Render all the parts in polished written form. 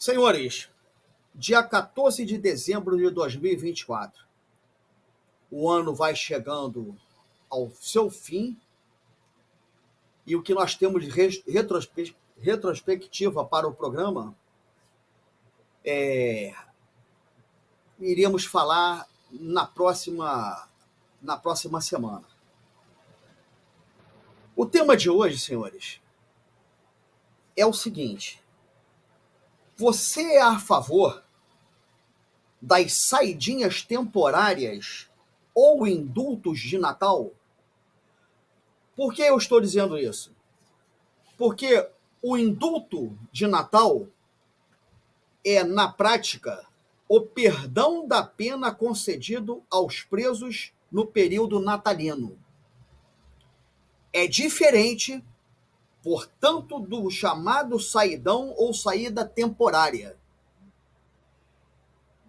Senhores, dia 14 de dezembro de 2024, o ano vai chegando ao seu fim e o que nós temos de retrospectiva para o programa iremos falar na próxima semana. O tema de hoje, senhores, é o seguinte: você é a favor das saidinhas temporárias ou indultos de Natal? Por que eu estou dizendo isso? Porque o indulto de Natal é, na prática, o perdão da pena concedido aos presos no período natalino. É diferente, portanto, do chamado saidão ou saída temporária.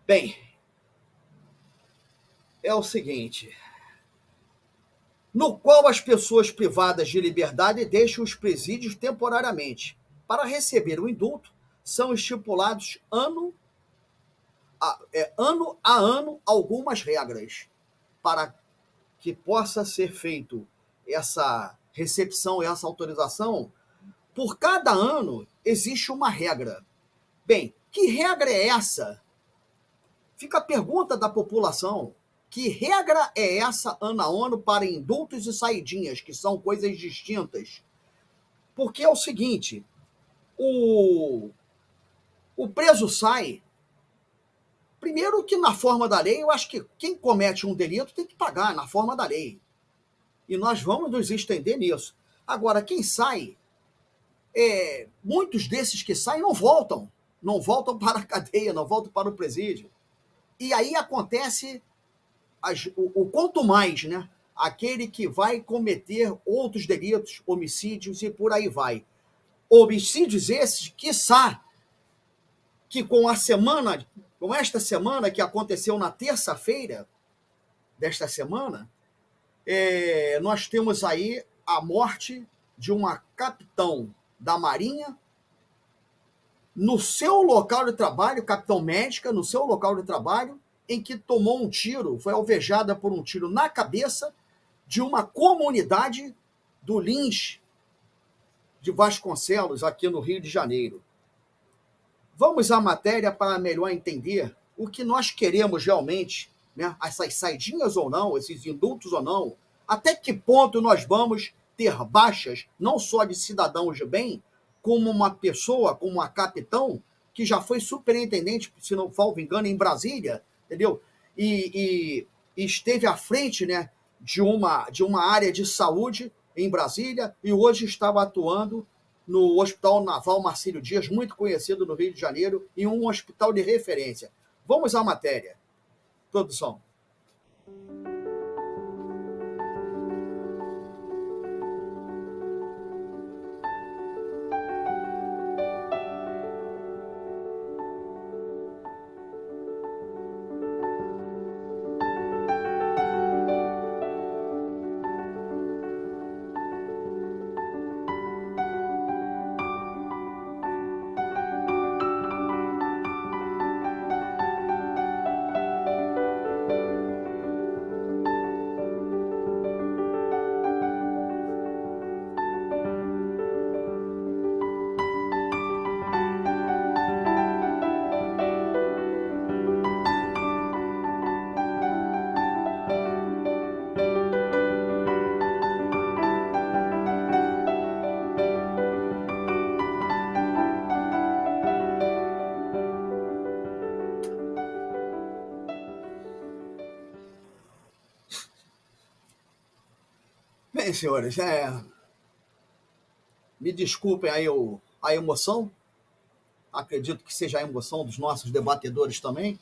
Bem, é o seguinte, no qual as pessoas privadas de liberdade deixam os presídios temporariamente. Para receber o indulto, são estipulados ano a ano algumas regras para que possa ser feito essa recepção, essa autorização. Por cada ano existe uma regra. Bem, que regra é essa? Fica a pergunta da população. Que regra é essa ano a ano para indultos e saidinhas, que são coisas distintas? Porque é o seguinte, o preso sai, primeiro que na forma da lei, eu acho que quem comete um delito tem que pagar na forma da lei. E nós vamos nos estender nisso. Agora, quem sai, muitos desses que saem não voltam para a cadeia, não voltam para o presídio. E aí acontece o quanto mais, né? Aquele que vai cometer outros delitos, homicídios e por aí vai. Homicídios esses, quiçá, que com esta semana que aconteceu na terça-feira desta semana, nós temos aí a morte de uma capitão da Marinha no seu local de trabalho, capitão médica, no seu local de trabalho, em que tomou um tiro, foi alvejada por um tiro na cabeça de uma comunidade do Lins de Vasconcelos, aqui no Rio de Janeiro. Vamos à matéria para melhor entender o que nós queremos realmente, né? Essas saidinhas ou não, esses indultos ou não, até que ponto nós vamos ter baixas, não só de cidadãos de bem, como uma pessoa, como uma capitão, que já foi superintendente, se não falvo engano, em Brasília, entendeu? E esteve à frente, né, de uma área de saúde em Brasília e hoje estava atuando no Hospital Naval Marcílio Dias, muito conhecido no Rio de Janeiro, em um hospital de referência. Vamos à matéria. Produção. Bem, senhores, me desculpem aí a emoção, acredito que seja a emoção dos nossos debatedores também.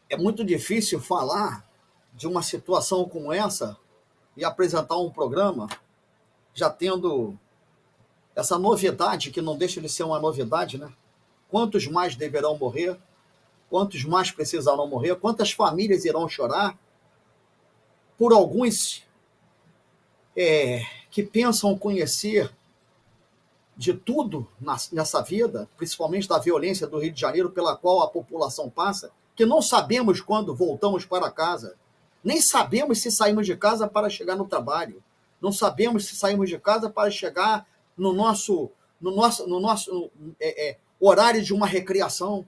É muito difícil falar de uma situação como essa e apresentar um programa já tendo essa novidade, que não deixa de ser uma novidade, né? Quantos mais deverão morrer? Quantos mais precisarão morrer? Quantas famílias irão chorar por alguns que pensam conhecer de tudo nessa vida, principalmente da violência do Rio de Janeiro, pela qual a população passa, que não sabemos quando voltamos para casa, nem sabemos se saímos de casa para chegar no trabalho, não sabemos se saímos de casa para chegar no nosso horário de uma recreação,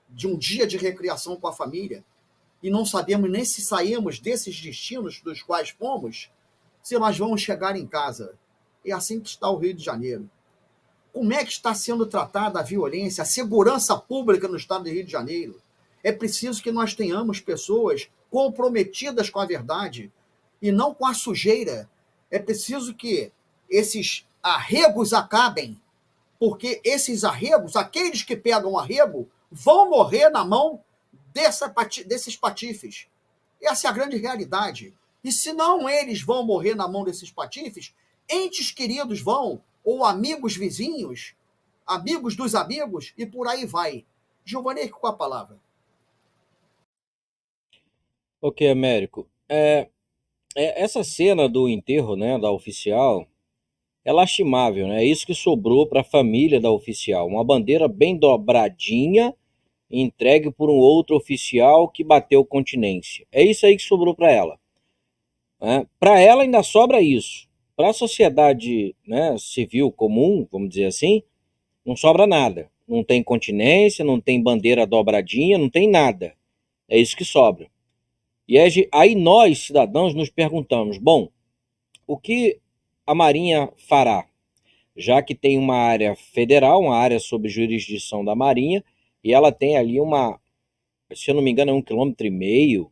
de um dia de recreação com a família, e não sabemos nem se saímos desses destinos dos quais fomos, se nós vamos chegar em casa. É assim que está o Rio de Janeiro. Como é que está sendo tratada a violência, a segurança pública no estado do Rio de Janeiro? É preciso que nós tenhamos pessoas comprometidas com a verdade e não com a sujeira. É preciso que esses arregos acabem, porque esses arregos, aqueles que pegam arrego, vão morrer na mão desses patifes. Essa é a grande realidade. E se não eles vão morrer na mão desses patifes, entes queridos vão, ou amigos vizinhos, amigos dos amigos, e por aí vai. Giovanni, com a palavra. Ok, Américo. Essa cena do enterro, né, da oficial é lastimável, né? É isso que sobrou para a família da oficial. Uma bandeira bem dobradinha, entregue por um outro oficial que bateu continência. É isso aí que sobrou para ela. Né? Para ela ainda sobra isso. Para a sociedade, né, civil comum, vamos dizer assim, não sobra nada. Não tem continência, não tem bandeira dobradinha, não tem nada. É isso que sobra. E aí nós, cidadãos, nos perguntamos, bom, o que a Marinha fará? Já que tem uma área federal, uma área sob jurisdição da Marinha, e ela tem ali se eu não me engano, 1,5 km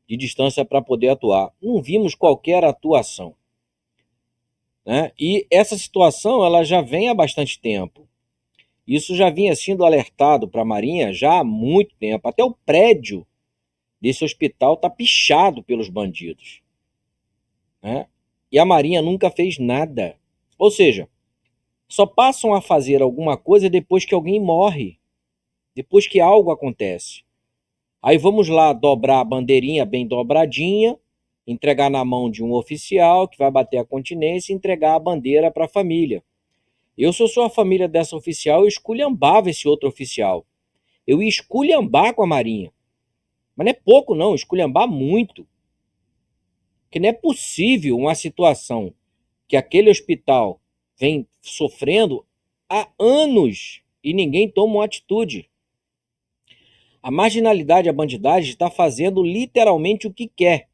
de distância para poder atuar. Não vimos qualquer atuação. Né? E essa situação ela já vem há bastante tempo. Isso já vinha sendo alertado para a Marinha já há muito tempo. Até o prédio desse hospital está pichado pelos bandidos. Né? E a Marinha nunca fez nada. Ou seja, só passam a fazer alguma coisa depois que alguém morre, depois que algo acontece. Aí vamos lá dobrar a bandeirinha bem dobradinha, entregar na mão de um oficial que vai bater a continência e entregar a bandeira para a família. Eu, se eu sou a família dessa oficial, eu esculhambava esse outro oficial. Eu ia esculhambar com a Marinha. Mas não é pouco, não, esculhambar muito. Porque não é possível uma situação que aquele hospital vem sofrendo há anos e ninguém toma uma atitude. A marginalidade, a bandidagem está fazendo literalmente o que quer.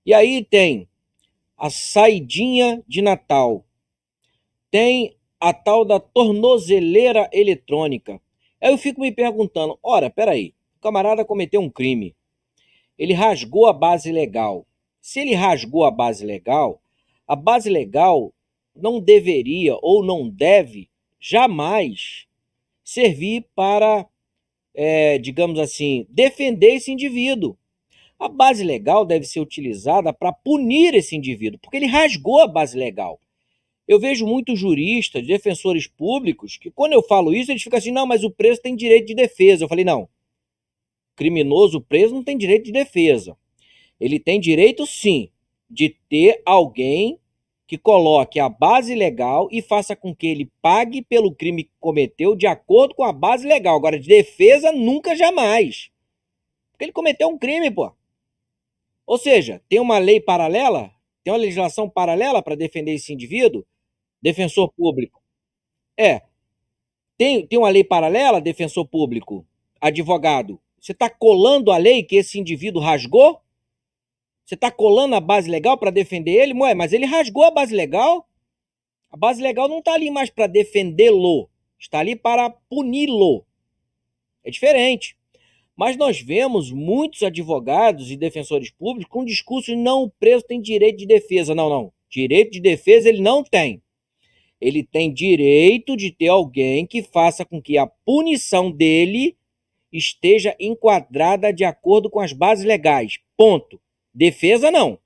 E aí tem a saidinha de Natal, tem a tal da tornozeleira eletrônica. Aí eu fico me perguntando, ora, peraí, o camarada cometeu um crime, ele rasgou a base legal. Se ele rasgou a base legal não deveria ou não deve jamais servir para, digamos assim, defender esse indivíduo. A base legal deve ser utilizada para punir esse indivíduo, porque ele rasgou a base legal. Eu vejo muitos juristas, defensores públicos, que quando eu falo isso, eles ficam assim, não, mas o preso tem direito de defesa. Eu falei, não, criminoso preso não tem direito de defesa. Ele tem direito, sim, de ter alguém que coloque a base legal e faça com que ele pague pelo crime que cometeu de acordo com a base legal. Agora, de defesa, nunca, jamais. Porque ele cometeu um crime, pô. Ou seja, tem uma lei paralela, tem uma legislação paralela para defender esse indivíduo, defensor público. Tem uma lei paralela, defensor público, advogado. Você está colando a lei que esse indivíduo rasgou? Você está colando a base legal para defender ele? Ué, mas ele rasgou a base legal? A base legal não está ali mais para defendê-lo, está ali para puni-lo. É diferente. Mas nós vemos muitos advogados e defensores públicos com discurso de não, o preso tem direito de defesa. Não, não. Direito de defesa ele não tem. Ele tem direito de ter alguém que faça com que a punição dele esteja enquadrada de acordo com as bases legais. Ponto. Defesa não.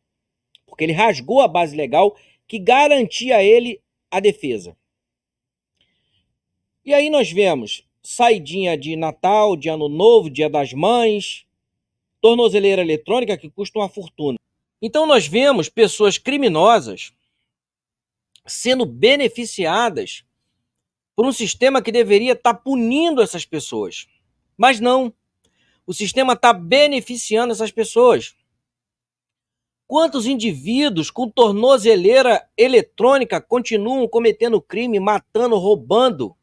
Porque ele rasgou a base legal que garantia a ele a defesa. E aí nós vemos saidinha de Natal, de Ano Novo, Dia das Mães, tornozeleira eletrônica que custa uma fortuna. Então nós vemos pessoas criminosas sendo beneficiadas por um sistema que deveria estar punindo essas pessoas. Mas não, o sistema está beneficiando essas pessoas. Quantos indivíduos com tornozeleira eletrônica continuam cometendo crime, matando, roubando?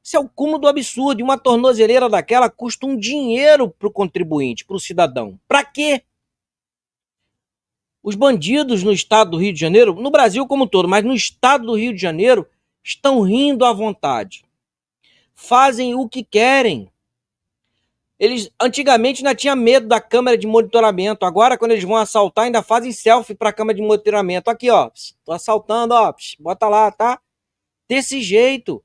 Isso é o cúmulo do absurdo. E uma tornozeleira daquela custa um dinheiro para o contribuinte, para o cidadão. Para quê? Os bandidos no estado do Rio de Janeiro, no Brasil como um todo, mas no estado do Rio de Janeiro, estão rindo à vontade. Fazem o que querem. Eles antigamente ainda tinham medo da câmera de monitoramento. Agora, quando eles vão assaltar, ainda fazem selfie para a câmera de monitoramento. Aqui, ó, tô assaltando, ó, bota lá, tá? Desse jeito.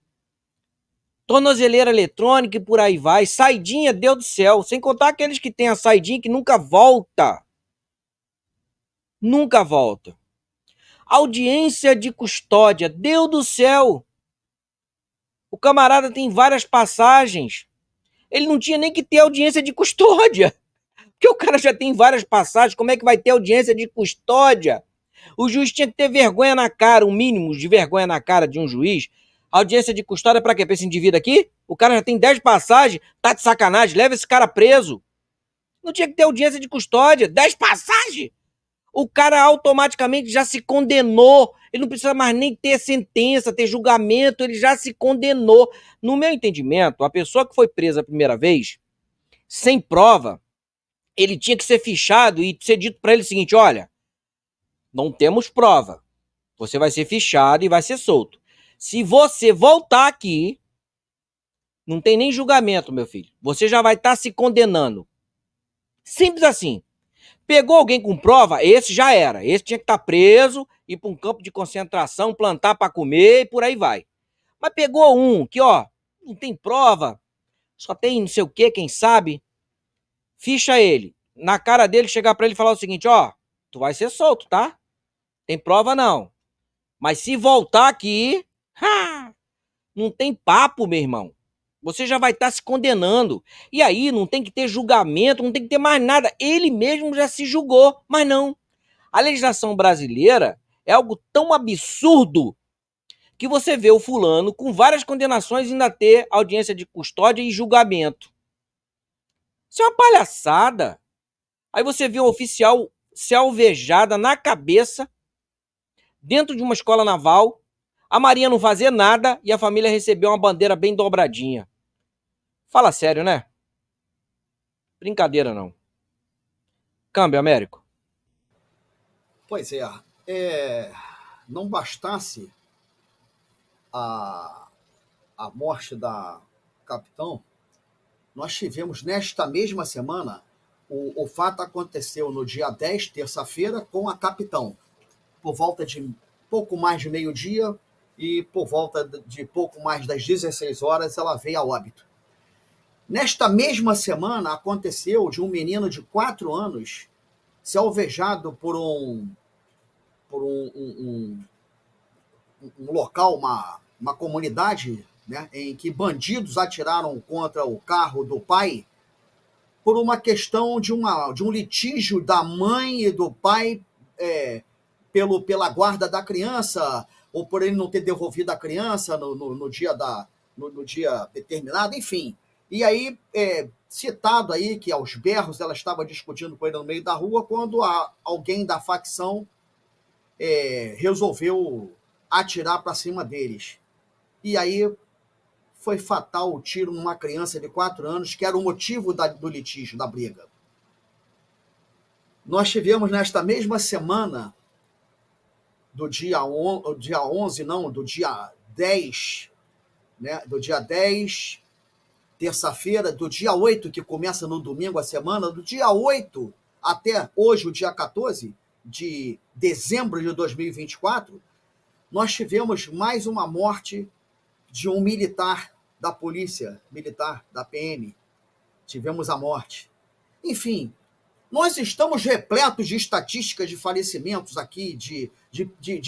Tornozeleira eletrônica e por aí vai. Saidinha, Deus do céu. Sem contar aqueles que têm a saidinha que nunca volta. Nunca volta. Audiência de custódia, Deus do céu. O camarada tem várias passagens. Ele não tinha nem que ter audiência de custódia. Porque o cara já tem várias passagens, como é que vai ter audiência de custódia? O juiz tinha que ter vergonha na cara, o mínimo de vergonha na cara de um juiz. Audiência de custódia pra quê? Pra esse indivíduo aqui? O cara já tem 10 passagens, tá de sacanagem, leva esse cara preso. Não tinha que ter audiência de custódia, 10 passagens? O cara automaticamente já se condenou. Ele não precisa mais nem ter sentença, ter julgamento, ele já se condenou. No meu entendimento, a pessoa que foi presa a primeira vez, sem prova, ele tinha que ser fichado e ser dito para ele o seguinte: olha, não temos prova. Você vai ser fichado e vai ser solto. Se você voltar aqui, não tem nem julgamento, meu filho. Você já vai estar se condenando. Simples assim. Pegou alguém com prova, esse já era. Esse tinha que estar preso, ir para um campo de concentração, plantar para comer e por aí vai. Mas pegou um que, ó, não tem prova, só tem não sei o que, quem sabe, ficha ele. Na cara dele, chegar para ele e falar o seguinte: ó, tu vai ser solto, tá? Tem prova não. Mas se voltar aqui, não tem papo, meu irmão. Você já vai estar se condenando. E aí não tem que ter julgamento, não tem que ter mais nada. Ele mesmo já se julgou, mas não. A legislação brasileira é algo tão absurdo que você vê o fulano com várias condenações ainda ter audiência de custódia e julgamento. Isso é uma palhaçada. Aí você vê um oficial se alvejada na cabeça dentro de uma escola naval, a Marinha não fazer nada e a família recebeu uma bandeira bem dobradinha. Fala sério, né? Brincadeira não. Câmbio, Américo. Pois é, não bastasse a, a morte da capitão, nós tivemos nesta mesma semana, o fato aconteceu no dia 10, terça-feira, com a capitão, por volta de pouco mais de meio-dia e por volta de pouco mais das 16 horas ela veio a óbito. Nesta mesma semana aconteceu de um menino de 4 anos ser alvejado por um local, uma comunidade, né, em que bandidos atiraram contra o carro do pai por uma questão de um litígio da mãe e do pai pela guarda da criança, ou por ele não ter devolvido a criança no dia determinado, enfim. E aí, citado aí que aos berros ela estava discutindo com ele no meio da rua, quando alguém da facção resolveu atirar para cima deles. E aí foi fatal o tiro numa criança de 4 anos, que era o motivo do litígio, da briga. Nós tivemos nesta mesma semana, do dia 11, não, do dia 10, né, do dia 10, terça-feira, do dia 8, que começa no domingo a semana, do dia 8 até hoje, o dia 14 de dezembro de 2024, nós tivemos mais uma morte de um militar da polícia militar, da PM. Tivemos a morte. Enfim, nós estamos repletos de estatísticas de falecimentos aqui, de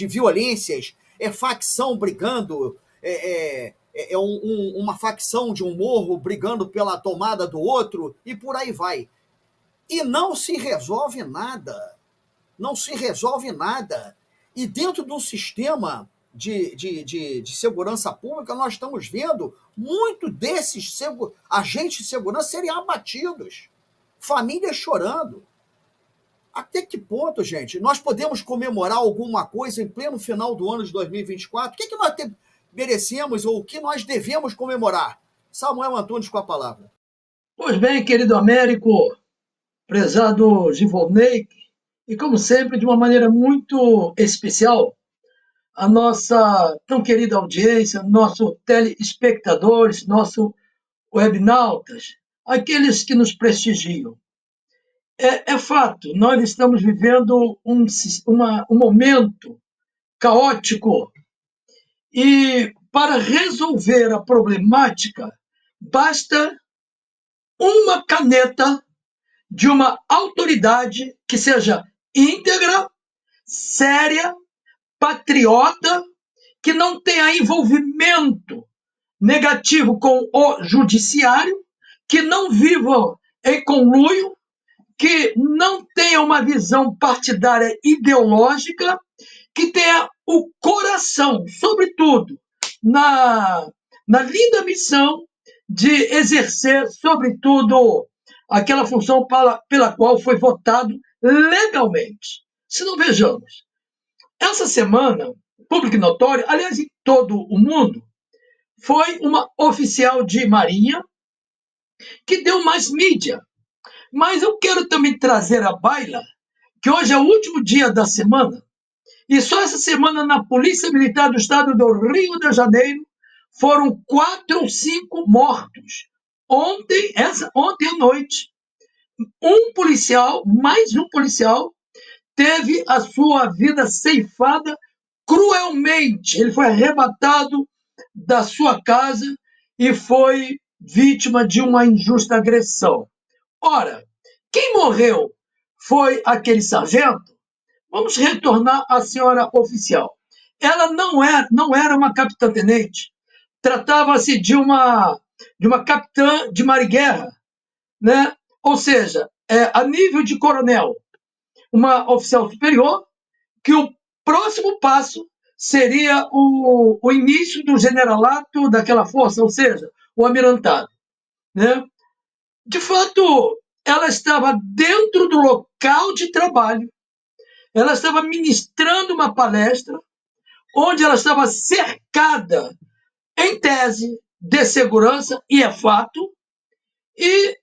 violências, facção brigando, uma facção de um morro brigando pela tomada do outro, e por aí vai. E não se resolve nada. Não se resolve nada. E dentro do sistema de segurança pública, nós estamos vendo muito desses agentes de segurança serem abatidos, famílias chorando. Até que ponto, gente, nós podemos comemorar alguma coisa em pleno final do ano de 2024? O que nós merecemos ou o que nós devemos comemorar? Samuel Antunes com a palavra. Pois bem, querido Américo, prezado Givolney, e como sempre, de uma maneira muito especial, a nossa tão querida audiência, nossos telespectadores, nossos webnautas, aqueles que nos prestigiam. É fato, nós estamos vivendo um momento caótico e para resolver a problemática basta uma caneta de uma autoridade que seja íntegra, séria, patriota, que não tenha envolvimento negativo com o judiciário, que não viva em conluio, que não tenha uma visão partidária ideológica, que tenha o coração, sobretudo, na linda missão de exercer, sobretudo, aquela função pela qual foi votado legalmente. Se não vejamos, essa semana, público e notório, aliás, em todo o mundo, foi uma oficial de marinha que deu mais mídia. Mas eu quero também trazer à baila que hoje é o último dia da semana e só essa semana na Polícia Militar do Estado do Rio de Janeiro foram 4 ou 5 mortos. Ontem à noite, mais um policial, teve a sua vida ceifada cruelmente. Ele foi arrebatado da sua casa e foi vítima de uma injusta agressão. Ora, quem morreu foi aquele sargento. Vamos retornar à senhora oficial. Ela não era uma capitã-tenente. Tratava-se de uma capitã de mar-guerra, né? Ou seja, a nível de coronel, uma oficial superior, que o próximo passo seria o início do generalato daquela força, ou seja, o almirantado, né? De fato, ela estava dentro do local de trabalho, ela estava ministrando uma palestra onde ela estava cercada, em tese, de segurança, e é fato, e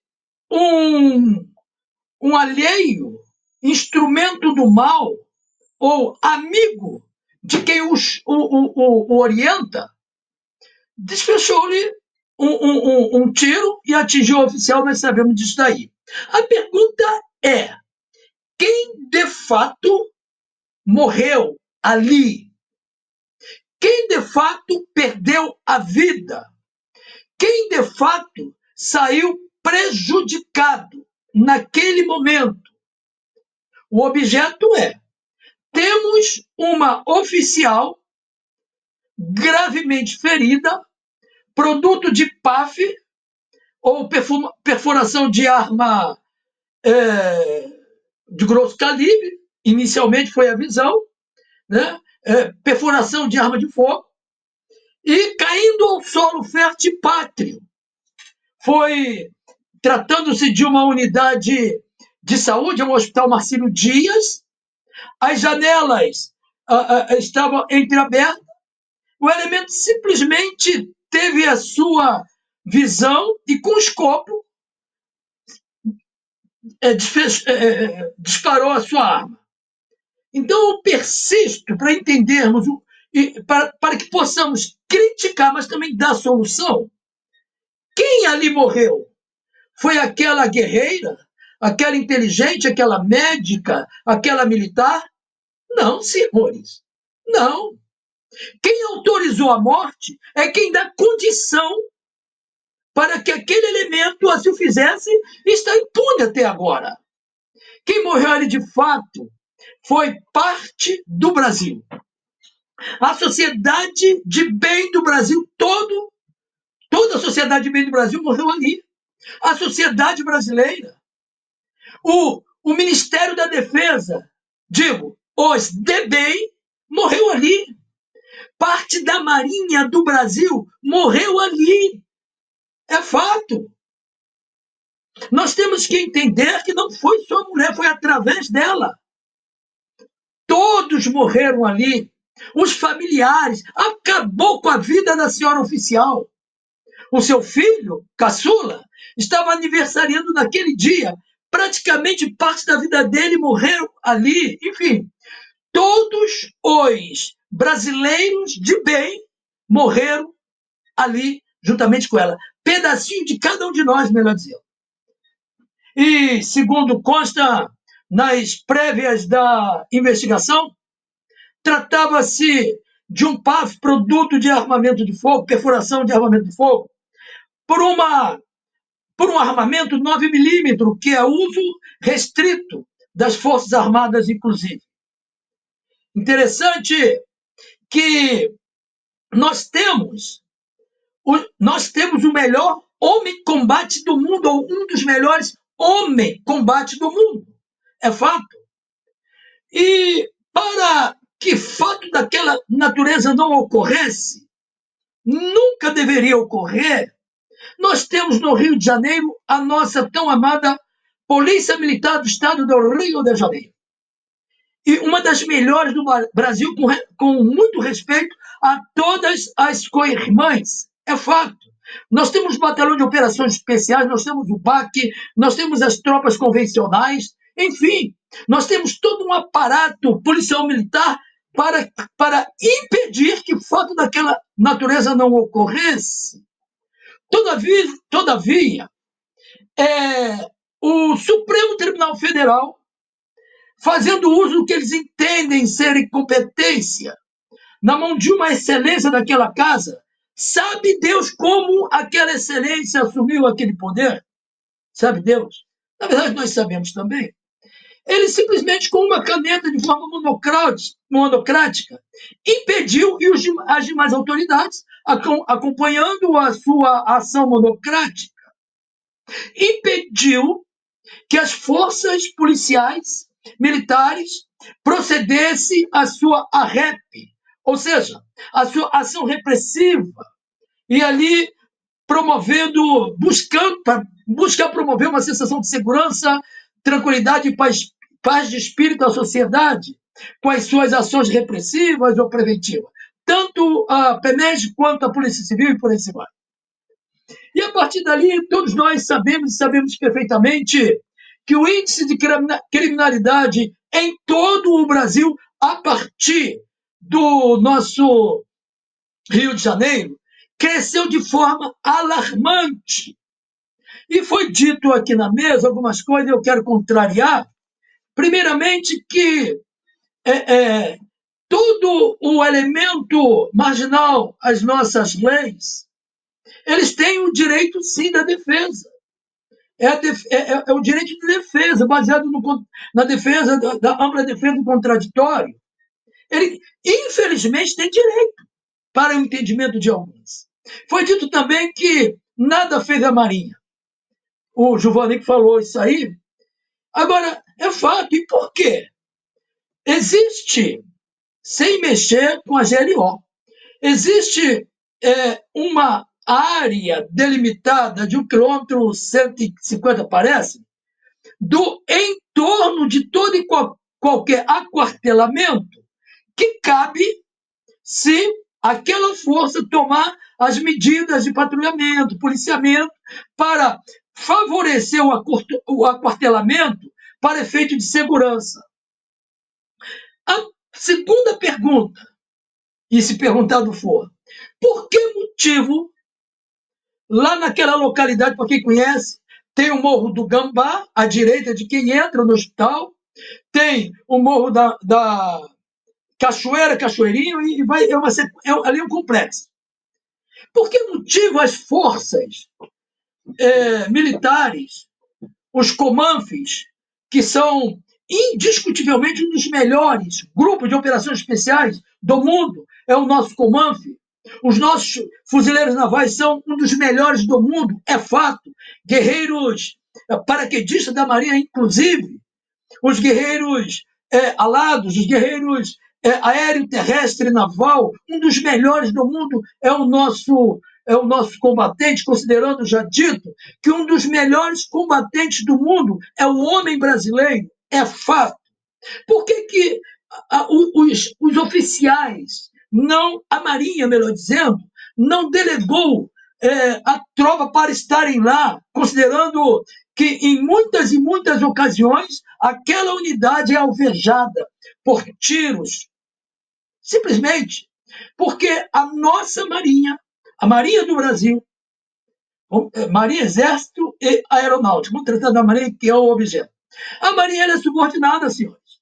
um alheio, instrumento do mal, ou amigo de quem o orienta, desfechou-lhe um tiro e atingiu o oficial, nós sabemos disso daí. A pergunta é, quem de fato morreu ali? Quem de fato perdeu a vida? Quem de fato saiu prejudicado naquele momento? O objeto é, temos uma oficial gravemente ferida, produto de PAF, ou perfuração de arma de grosso calibre, inicialmente foi a visão, né? Perfuração de arma de fogo, e caindo ao solo fértil pátrio. Foi, tratando-se de uma unidade de saúde, um hospital Marcílio Dias, as janelas estavam entreabertas, o elemento simplesmente teve a sua visão e com escopo disparou a sua arma. Então eu persisto para entendermos, para que possamos criticar, mas também dar solução. Quem ali morreu? Foi aquela guerreira? Aquela inteligente? Aquela médica? Aquela militar? Não, senhores. Não. Quem autorizou a morte é quem dá condição para que aquele elemento assim o fizesse e está impune até agora. Quem morreu ali de fato foi parte do Brasil. A sociedade de bem do Brasil toda a sociedade de bem do Brasil morreu ali. A sociedade brasileira, o Ministério da Defesa, digo, os de bem, morreu ali. Parte da Marinha do Brasil morreu ali. É fato. Nós temos que entender que não foi só a mulher, foi através dela. Todos morreram ali. Os familiares. Acabou com a vida da senhora oficial. O seu filho, caçula, estava aniversariando naquele dia. Praticamente parte da vida dele morreram ali. Enfim, todos os brasileiros de bem morreram ali juntamente com ela. Pedacinho de cada um de nós, melhor dizendo. E, segundo consta nas prévias da investigação, tratava-se de um PAF, produto de armamento de fogo, perfuração de armamento de fogo, por um armamento 9mm, que é uso restrito das Forças Armadas, inclusive. Interessante que nós temos o melhor homem combate do mundo, ou um dos melhores homem combate do mundo. É fato. E para que fato daquela natureza não ocorresse, nunca deveria ocorrer, nós temos no Rio de Janeiro a nossa tão amada Polícia Militar do Estado do Rio de Janeiro. E uma das melhores do Brasil, com muito respeito a todas as co-irmãs. É fato. Nós temos o Batalhão de Operações Especiais, nós temos o BAC, nós temos as tropas convencionais, enfim, nós temos todo um aparato policial militar para impedir que fato daquela natureza não ocorresse. Todavia, o Supremo Tribunal Federal, fazendo uso do que eles entendem ser incompetência, na mão de uma excelência daquela casa, sabe Deus como aquela excelência assumiu aquele poder? Sabe Deus? Na verdade, nós sabemos também. Ele simplesmente, com uma caneta de forma monocrática, impediu, e as demais autoridades, acompanhando a sua ação monocrática, impediu que as forças policiais, militares, procedesse à sua ARREP, ou seja, a sua ação repressiva, e ali buscar promover uma sensação de segurança, tranquilidade e paz de espírito à sociedade, com as suas ações repressivas ou preventivas, tanto a PEMEG quanto a Polícia Civil e por aí vai. E a partir dali, todos nós sabemos perfeitamente que o índice de criminalidade em todo o Brasil, a partir do nosso Rio de Janeiro, cresceu de forma alarmante. E foi dito aqui na mesa algumas coisas, eu quero contrariar. Primeiramente, que todo o elemento marginal às nossas leis, eles têm o direito, sim, da defesa. É o direito de defesa, baseado na defesa, da ampla defesa do contraditório. Ele, infelizmente, tem direito, para o entendimento de alguns. Foi dito também que nada fez a Marinha. O Giovanni falou isso aí. Agora, é fato. E por quê? Existe, sem mexer com a GLO, existe uma área delimitada de 1,150 km, parece, do entorno de todo e qualquer aquartelamento que cabe se aquela força tomar as medidas de patrulhamento, policiamento, para favorecer o aquartelamento para efeito de segurança. A segunda pergunta, e se perguntado for, por que motivo, lá naquela localidade, para quem conhece, tem o Morro do Gambá, à direita de quem entra no hospital, tem o Morro da Cachoeirinho, e ali é um complexo. Por que motivo as forças militares, os Comanfes, que são indiscutivelmente um dos melhores grupos de operações especiais do mundo, é o nosso Comanf, os nossos fuzileiros navais são um dos melhores do mundo, é fato, guerreiros paraquedistas da Marinha, inclusive, os guerreiros alados, os guerreiros aéreo, terrestre, naval, um dos melhores do mundo é o nosso combatente, considerando já dito que um dos melhores combatentes do mundo é o homem brasileiro, é fato. Por que os oficiais, não a Marinha, melhor dizendo, não delegou a tropa para estarem lá, considerando que em muitas e muitas ocasiões aquela unidade é alvejada por tiros, simplesmente porque a nossa Marinha, a Marinha do Brasil, Marinha, Exército e Aeronáutica, vamos tratar da Marinha, que é o objeto. A Marinha é subordinada, senhores.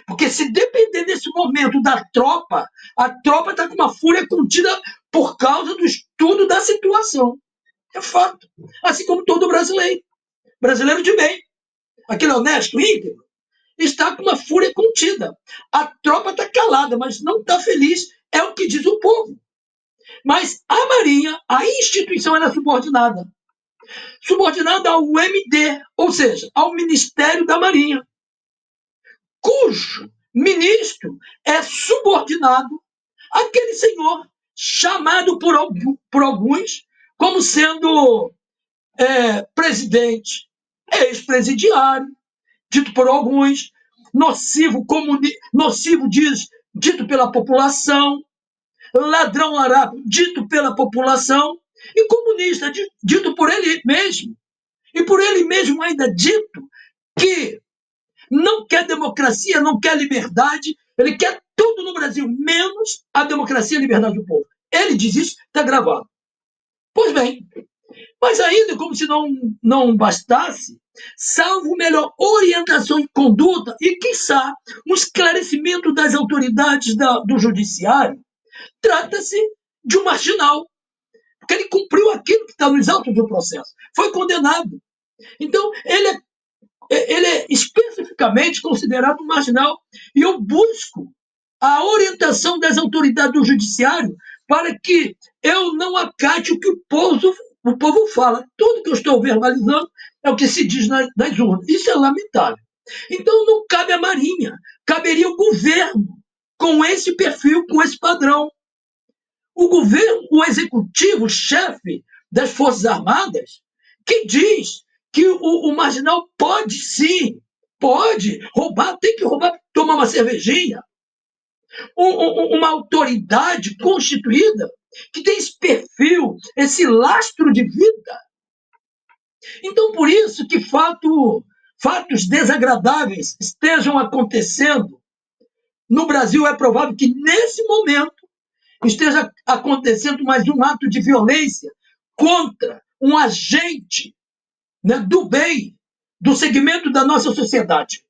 Porque se depender desse momento da tropa, a tropa está com uma fúria contida por causa do estudo da situação. É fato. Assim como todo brasileiro. Brasileiro de bem. Aquele honesto, íntegro, está com uma fúria contida. A tropa está calada, mas não está feliz. É o que diz o povo. Mas a Marinha, a instituição, ela é subordinada. Subordinada ao MD, ou seja, ao Ministério da Marinha, cujo ministro é subordinado àquele senhor chamado por alguns como sendo presidente, ex-presidiário, dito por alguns, nocivo dito pela população, ladrão larápio, dito pela população, e comunista, dito por ele mesmo. E por ele mesmo ainda dito que não quer democracia, não quer liberdade, ele quer tudo no Brasil, menos a democracia e a liberdade do povo. Ele diz isso, está gravado. Pois bem, mas ainda como se não bastasse, salvo melhor orientação e conduta e, quiçá, um esclarecimento das autoridades do judiciário, trata-se de um marginal, porque ele cumpriu aquilo que está nos autos do processo, foi condenado. Então, ele é especificamente considerado um marginal e eu busco a orientação das autoridades do judiciário para que eu não acate o que o povo fala. Tudo que eu estou verbalizando é o que se diz nas urnas. Isso é lamentável. Então não cabe à Marinha, caberia o governo com esse perfil, com esse padrão. O governo, o executivo, o chefe das Forças Armadas, que diz que o marginal pode sim, pode roubar, tem que roubar, tomar uma cervejinha. Uma autoridade constituída que tem esse perfil, esse lastro de vida. Então, por isso que fatos desagradáveis estejam acontecendo no Brasil, é provável que nesse momento esteja acontecendo mais um ato de violência contra um agente, né, do bem, do segmento da nossa sociedade.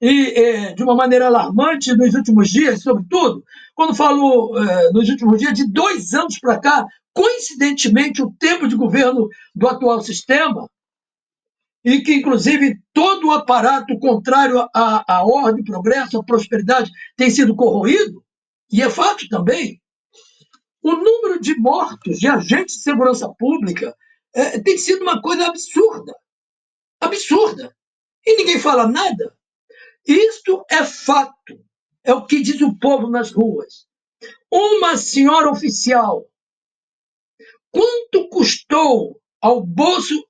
E, de uma maneira alarmante, nos últimos dias, sobretudo, quando falo nos últimos dias, de 2 anos para cá, coincidentemente, o tempo de governo do atual sistema, e que, inclusive, todo o aparato contrário à ordem, progresso, à prosperidade tem sido corroído, e é fato também, o número de mortos de agentes de segurança pública tem sido uma coisa absurda. Absurda. E ninguém fala nada. Isto é fato. É o que diz o povo nas ruas. Uma senhora oficial, quanto custou ao bolso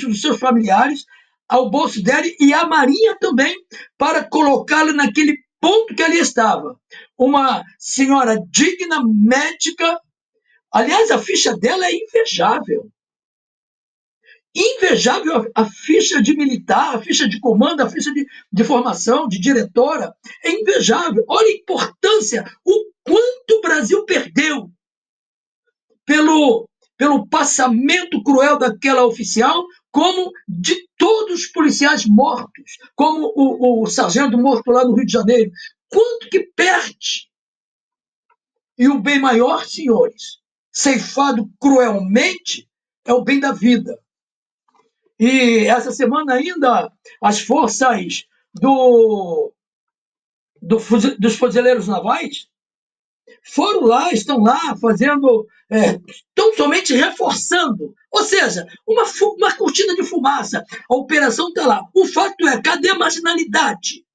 dos seus familiares, ao bolso dela e à Marinha também, para colocá-la naquele ponto que ali estava? Uma senhora digna, médica. Aliás, a ficha dela é invejável. Invejável a ficha de militar, a ficha de comando, a ficha de formação, de diretora. É invejável. Olha a importância, o quanto o Brasil perdeu pelo passamento cruel daquela oficial, como de todos os policiais mortos, como o sargento morto lá no Rio de Janeiro. Quanto que perde? E o bem maior, senhores, ceifado cruelmente, é o bem da vida. E essa semana ainda as forças dos fuzileiros navais foram lá, estão lá fazendo, tão somente reforçando, ou seja, uma cortina de fumaça. A operação está lá. O fato é, cadê a marginalidade?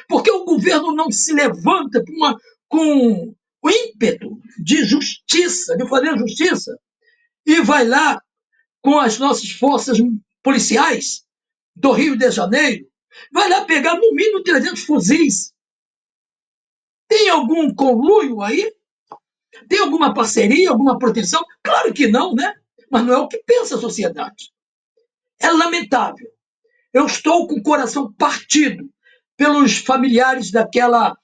Porque o governo não se levanta com o ímpeto de justiça, de fazer justiça, e vai lá com as nossas forças policiais do Rio de Janeiro, vai lá pegar no mínimo 300 fuzis. Tem algum conluio aí? Tem alguma parceria, alguma proteção? Claro que não, né? Mas não é o que pensa a sociedade. É lamentável. Eu estou com o coração partido pelos familiares daquela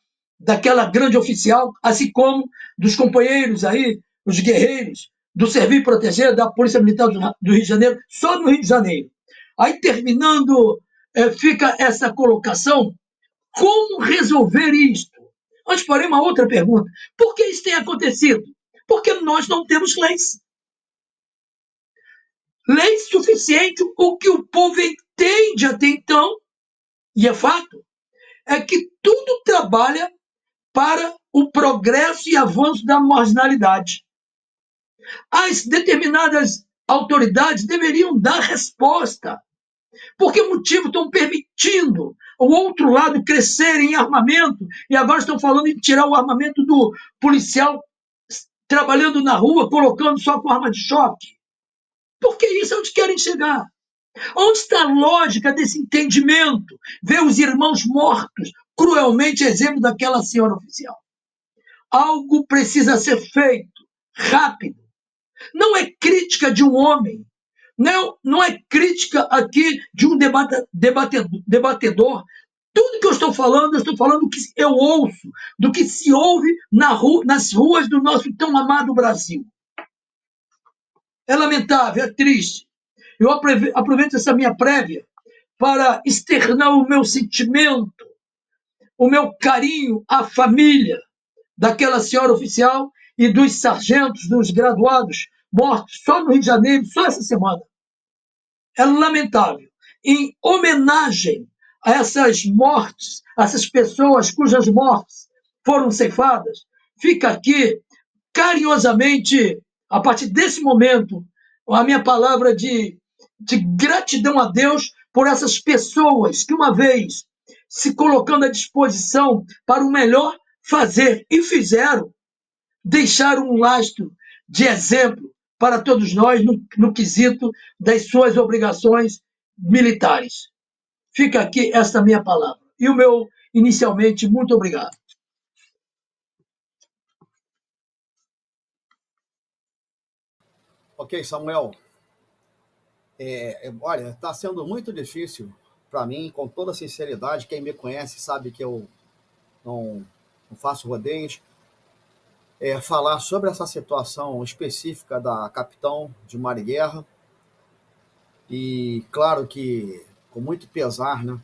grande oficial, assim como dos companheiros aí, os guerreiros do Servir e Proteger da Polícia Militar do Rio de Janeiro, só no Rio de Janeiro. Aí, terminando, fica essa colocação: como resolver isto? Antes, porém, uma outra pergunta: por que isso tem acontecido? Porque nós não temos leis. Leis suficientes, o que o povo entende até então, e é fato, é que tudo trabalha para o progresso e avanço da marginalidade. As determinadas autoridades deveriam dar resposta. Por que motivo estão permitindo o outro lado crescer em armamento e agora estão falando em tirar o armamento do policial trabalhando na rua, colocando só com arma de choque? Porque isso é onde querem chegar. Onde está a lógica desse entendimento? Ver os irmãos mortos, cruelmente, exemplo daquela senhora oficial. Algo precisa ser feito, rápido. Não é crítica de um homem, não é crítica aqui de um debatedor. Tudo que eu estou do que eu ouço, do que se ouve nas ruas do nosso tão amado Brasil. É lamentável, é triste. Eu aproveito essa minha prévia para externar o meu sentimento, o meu carinho à família daquela senhora oficial e dos sargentos, dos graduados mortos só no Rio de Janeiro, só essa semana. É lamentável. Em homenagem a essas mortes, a essas pessoas cujas mortes foram ceifadas, fica aqui carinhosamente, a partir desse momento, a minha palavra de gratidão a Deus por essas pessoas que, uma vez se colocando à disposição para o melhor fazer e fizeram, deixaram um lastro de exemplo para todos nós no quesito das suas obrigações militares. Fica aqui esta minha palavra. E o meu, inicialmente, muito obrigado. Ok, Samuel. Olha, está sendo muito difícil para mim, com toda sinceridade. Quem me conhece sabe que eu não faço rodeios. Falar sobre essa situação específica da capitão de Mar e Guerra. E claro que, com muito pesar, né,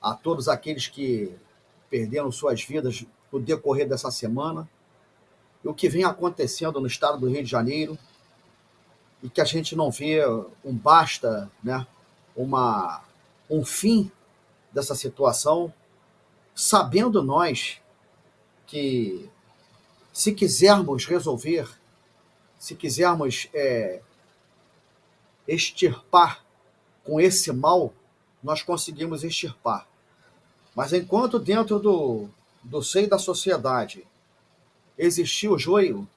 a todos aqueles que perderam suas vidas no decorrer dessa semana, e o que vem acontecendo no estado do Rio de Janeiro, e que a gente não vê um basta, né, um fim dessa situação, sabendo nós que, se quisermos resolver, se quisermos extirpar com esse mal, nós conseguimos extirpar. Mas enquanto dentro do seio da sociedade existir o joio,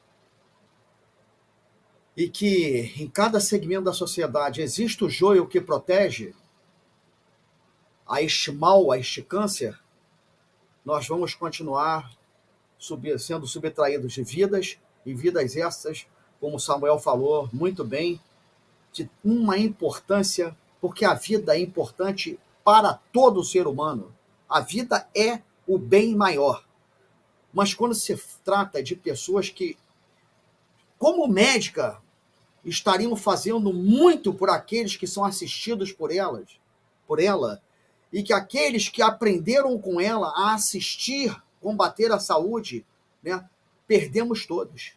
e que em cada segmento da sociedade existe o joio que protege a este mal, a este câncer, nós vamos continuar sendo subtraídos de vidas, e vidas essas, como Samuel falou muito bem, de uma importância, porque a vida é importante para todo ser humano. A vida é o bem maior. Mas quando se trata de pessoas que, como médica, estariam fazendo muito por aqueles que são assistidos por ela, e que aqueles que aprenderam com ela a assistir, combater a saúde, né, perdemos todos.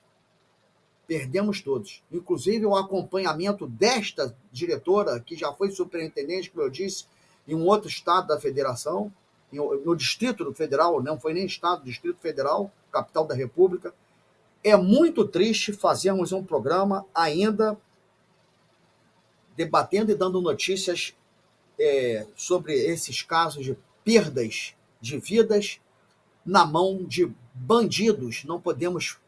Perdemos todos. Inclusive o acompanhamento desta diretora, que já foi superintendente, como eu disse, em um outro estado da federação, no Distrito Federal, não foi nem estado, Distrito Federal, capital da República. É muito triste fazermos um programa ainda debatendo e dando notícias sobre esses casos de perdas de vidas na mão de bandidos. Não podemos.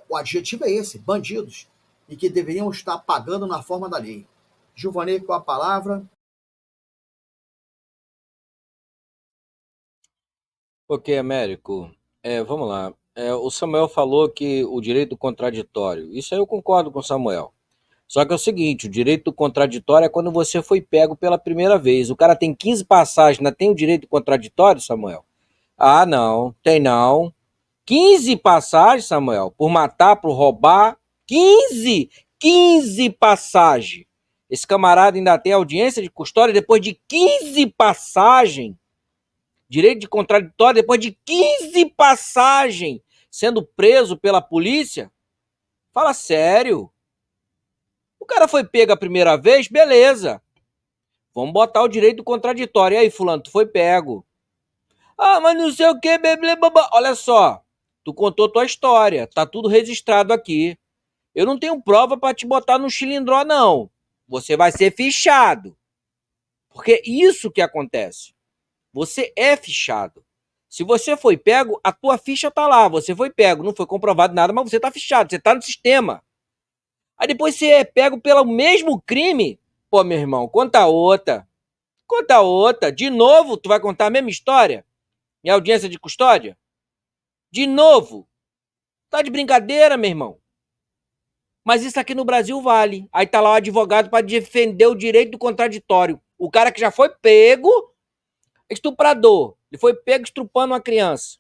O adjetivo é esse, bandidos, e que deveriam estar pagando na forma da lei. Gilvanei, com a palavra. Ok, Américo. Vamos lá. O Samuel falou que o direito contraditório. Isso aí eu concordo com o Samuel. Só que é o seguinte, o direito contraditório é quando você foi pego pela primeira vez. O cara tem 15 passagens, ainda tem o direito contraditório, Samuel? Ah, não, tem não. 15 passagens, Samuel, por matar, por roubar. 15! 15 passagens. Esse camarada ainda tem audiência de custódia depois de 15 passagens. Direito de contraditório depois de 15 passagens sendo preso pela polícia? Fala sério. O cara foi pego a primeira vez, beleza. Vamos botar o direito contraditório. E aí, fulano, tu foi pego. Ah, mas não sei o que, bebê, babá. Olha só, tu contou tua história, tá tudo registrado aqui. Eu não tenho prova para te botar no chilindró, não. Você vai ser fichado. Porque isso que acontece. Você é fichado. Se você foi pego, a tua ficha tá lá. Você foi pego, não foi comprovado nada, mas você tá fichado, você tá no sistema. Aí depois você é pego pelo mesmo crime. Pô, meu irmão, conta outra. Conta outra. De novo, tu vai contar a mesma história? Em audiência de custódia? De novo. Tá de brincadeira, meu irmão. Mas isso aqui no Brasil vale. Aí tá lá o advogado para defender o direito do contraditório. O cara que já foi pego, estuprador. Ele foi pego estrupando uma criança.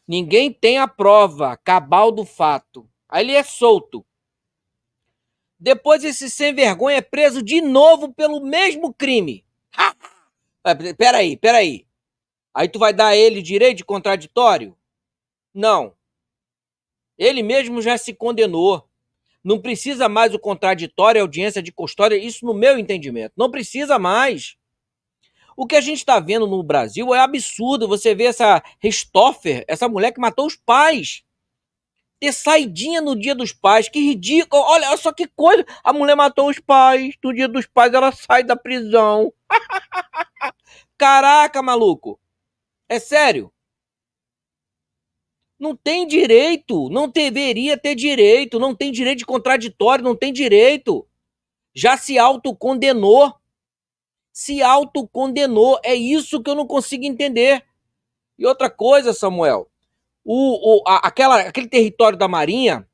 Ninguém tem a prova cabal do fato. Aí ele é solto. Depois esse sem vergonha é preso de novo pelo mesmo crime. Peraí. Aí tu vai dar a ele direito de contraditório? Não. Ele mesmo já se condenou. Não precisa mais o contraditório, a audiência de custódia, isso no meu entendimento. Não precisa mais. O que a gente está vendo no Brasil é absurdo. Você vê essa Richthofen, essa mulher que matou os pais. Ter saidinha no dia dos pais, que ridículo. Olha só que coisa. A mulher matou os pais. No dia dos pais ela sai da prisão. Caraca, maluco. É sério. Não tem direito. Não deveria ter direito. Não tem direito de contraditório. Não tem direito. Já se autocondenou. Se autocondenou. É isso que eu não consigo entender. E outra coisa, Samuel. Aquele território da Marinha,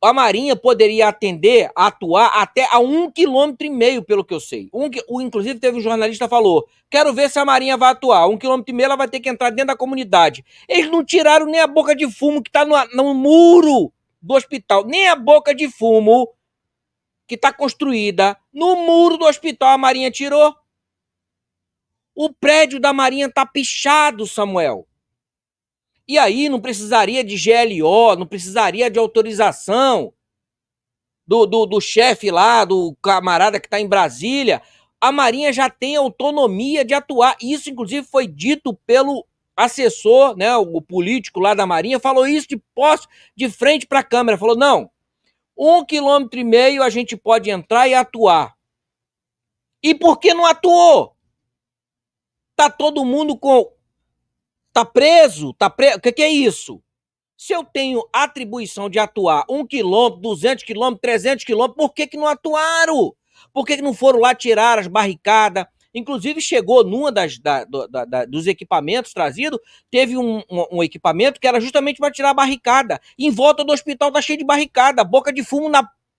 a Marinha poderia atender, atuar até a 1,5 km, pelo que eu sei. Inclusive, teve um jornalista que falou: quero ver se a Marinha vai atuar. 1,5 km ela vai ter que entrar dentro da comunidade. Eles não tiraram nem a boca de fumo que está no muro do hospital. Nem a boca de fumo que está construída no muro do hospital a Marinha tirou. O prédio da Marinha está pichado, Samuel. E aí não precisaria de GLO, não precisaria de autorização do chefe lá, do camarada que está em Brasília. A Marinha já tem autonomia de atuar. Isso, inclusive, foi dito pelo assessor, né, o político lá da Marinha, falou isso de frente para a câmera. Falou, não, 1,5 km a gente pode entrar e atuar. E por que não atuou? Tá todo mundo com... Tá preso? O que é isso? Se eu tenho atribuição de atuar 1 quilômetro, 200 quilômetros, 300 quilômetros, por que não atuaram? Por que não foram lá tirar as barricadas? Inclusive, chegou numa dos equipamentos trazidos, teve um equipamento que era justamente para tirar a barricada. Em volta do hospital tá cheio de barricada, boca de fumo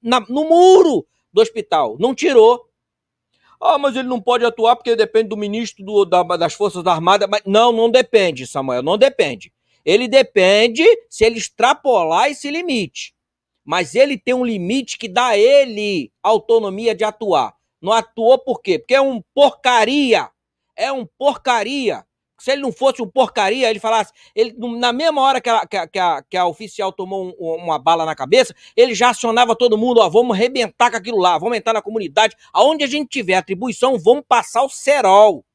no muro do hospital. Não tirou. Ah, mas ele não pode atuar porque depende do ministro das Forças Armadas. Mas não depende, Samuel, não depende. Ele depende se ele extrapolar esse limite. Mas ele tem um limite que dá a ele autonomia de atuar. Não atuou por quê? Porque é um porcaria. É um porcaria. Se ele não fosse um porcaria, ele falasse... na mesma hora que a oficial tomou uma bala na cabeça, ele já acionava todo mundo, ó, vamos arrebentar com aquilo lá, vamos entrar na comunidade. Aonde a gente tiver atribuição, vamos passar o cerol.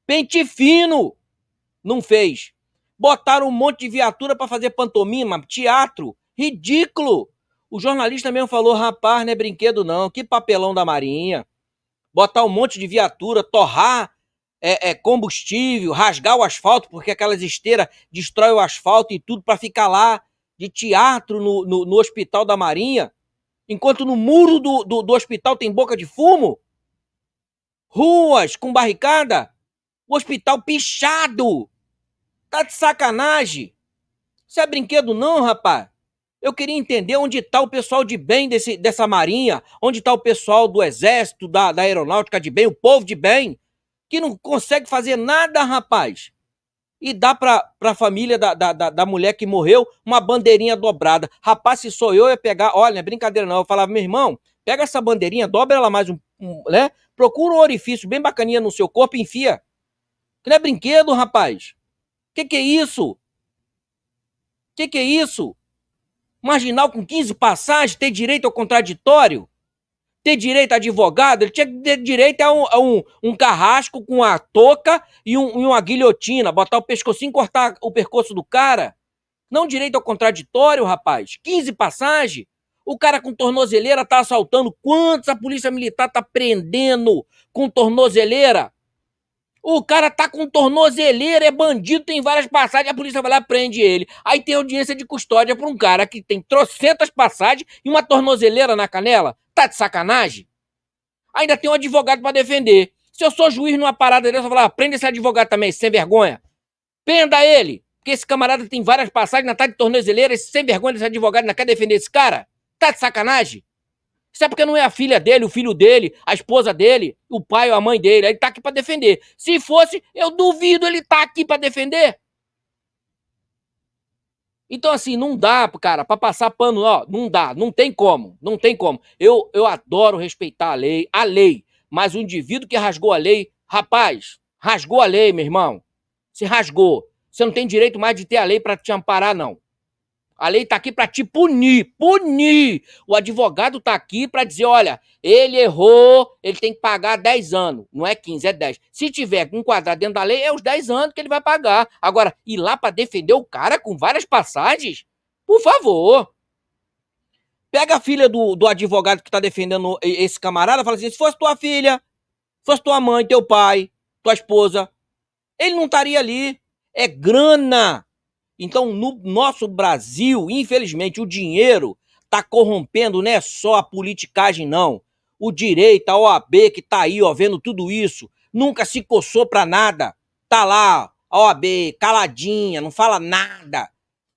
Pente fino. Não fez. Botaram um monte de viatura para fazer pantomima, teatro. Ridículo. O jornalista mesmo falou, rapaz, não é brinquedo não, que papelão da Marinha. Botar um monte de viatura, torrar combustível, rasgar o asfalto, porque aquelas esteiras destroem o asfalto e tudo para ficar lá de teatro no Hospital da Marinha, enquanto no muro do hospital tem boca de fumo, ruas com barricada, o hospital pichado. Tá de sacanagem. Isso é brinquedo não, rapaz. Eu queria entender onde está o pessoal de bem dessa marinha, onde está o pessoal do exército, da aeronáutica de bem, o povo de bem, que não consegue fazer nada, rapaz. E dá pra família da mulher que morreu uma bandeirinha dobrada. Rapaz, se sou eu ia pegar, olha, não é brincadeira não, eu falava, meu irmão, pega essa bandeirinha, dobra ela mais né? Procura um orifício bem bacaninha no seu corpo e enfia. Que não é brinquedo, rapaz. Que é isso? Que é isso? Marginal com 15 passagens, ter direito ao contraditório? Ter direito a advogado? Ele tinha que ter direito a um carrasco com a touca e uma guilhotina, botar o pescocinho e cortar o pescoço do cara. Não direito ao contraditório, rapaz. 15 passagens. O cara com tornozeleira tá assaltando. Quantos a polícia militar tá prendendo com tornozeleira? O cara tá com tornozeleira, é bandido, tem várias passagens, a polícia vai lá e prende ele. Aí tem audiência de custódia pra um cara que tem trocentas passagens e uma tornozeleira na canela. Tá de sacanagem? Ainda tem um advogado pra defender. Se eu sou juiz numa parada dessa, eu vou falar, prende esse advogado também, sem vergonha. Prenda ele, porque esse camarada tem várias passagens, ainda tá de tornozeleira, esse sem vergonha desse advogado ainda quer defender esse cara? Tá de sacanagem? Isso é porque não é a filha dele, o filho dele, a esposa dele, o pai ou a mãe dele. Ele tá aqui pra defender. Se fosse, eu duvido ele tá aqui pra defender. Então, assim, não dá, cara, pra passar pano, ó, não dá, não tem como, não tem como. Eu adoro respeitar a lei, mas o indivíduo que rasgou a lei, rapaz, rasgou a lei, meu irmão. Se rasgou. Você não tem direito mais de ter a lei pra te amparar, não. A lei tá aqui para te punir, punir. O advogado tá aqui para dizer, olha, ele errou, ele tem que pagar 10 anos. Não é 15, é 10. Se tiver enquadrado dentro da lei, é os 10 anos que ele vai pagar. Agora, ir lá para defender o cara com várias passagens? Por favor. Pega a filha do advogado que tá defendendo esse camarada e fala assim, se fosse tua filha, se fosse tua mãe, teu pai, tua esposa, ele não estaria ali. É grana. Então, no nosso Brasil, infelizmente, o dinheiro está corrompendo, não é só a politicagem, não. O direito, a OAB que está aí, ó, vendo tudo isso, nunca se coçou para nada. Tá lá, a OAB, caladinha, não fala nada.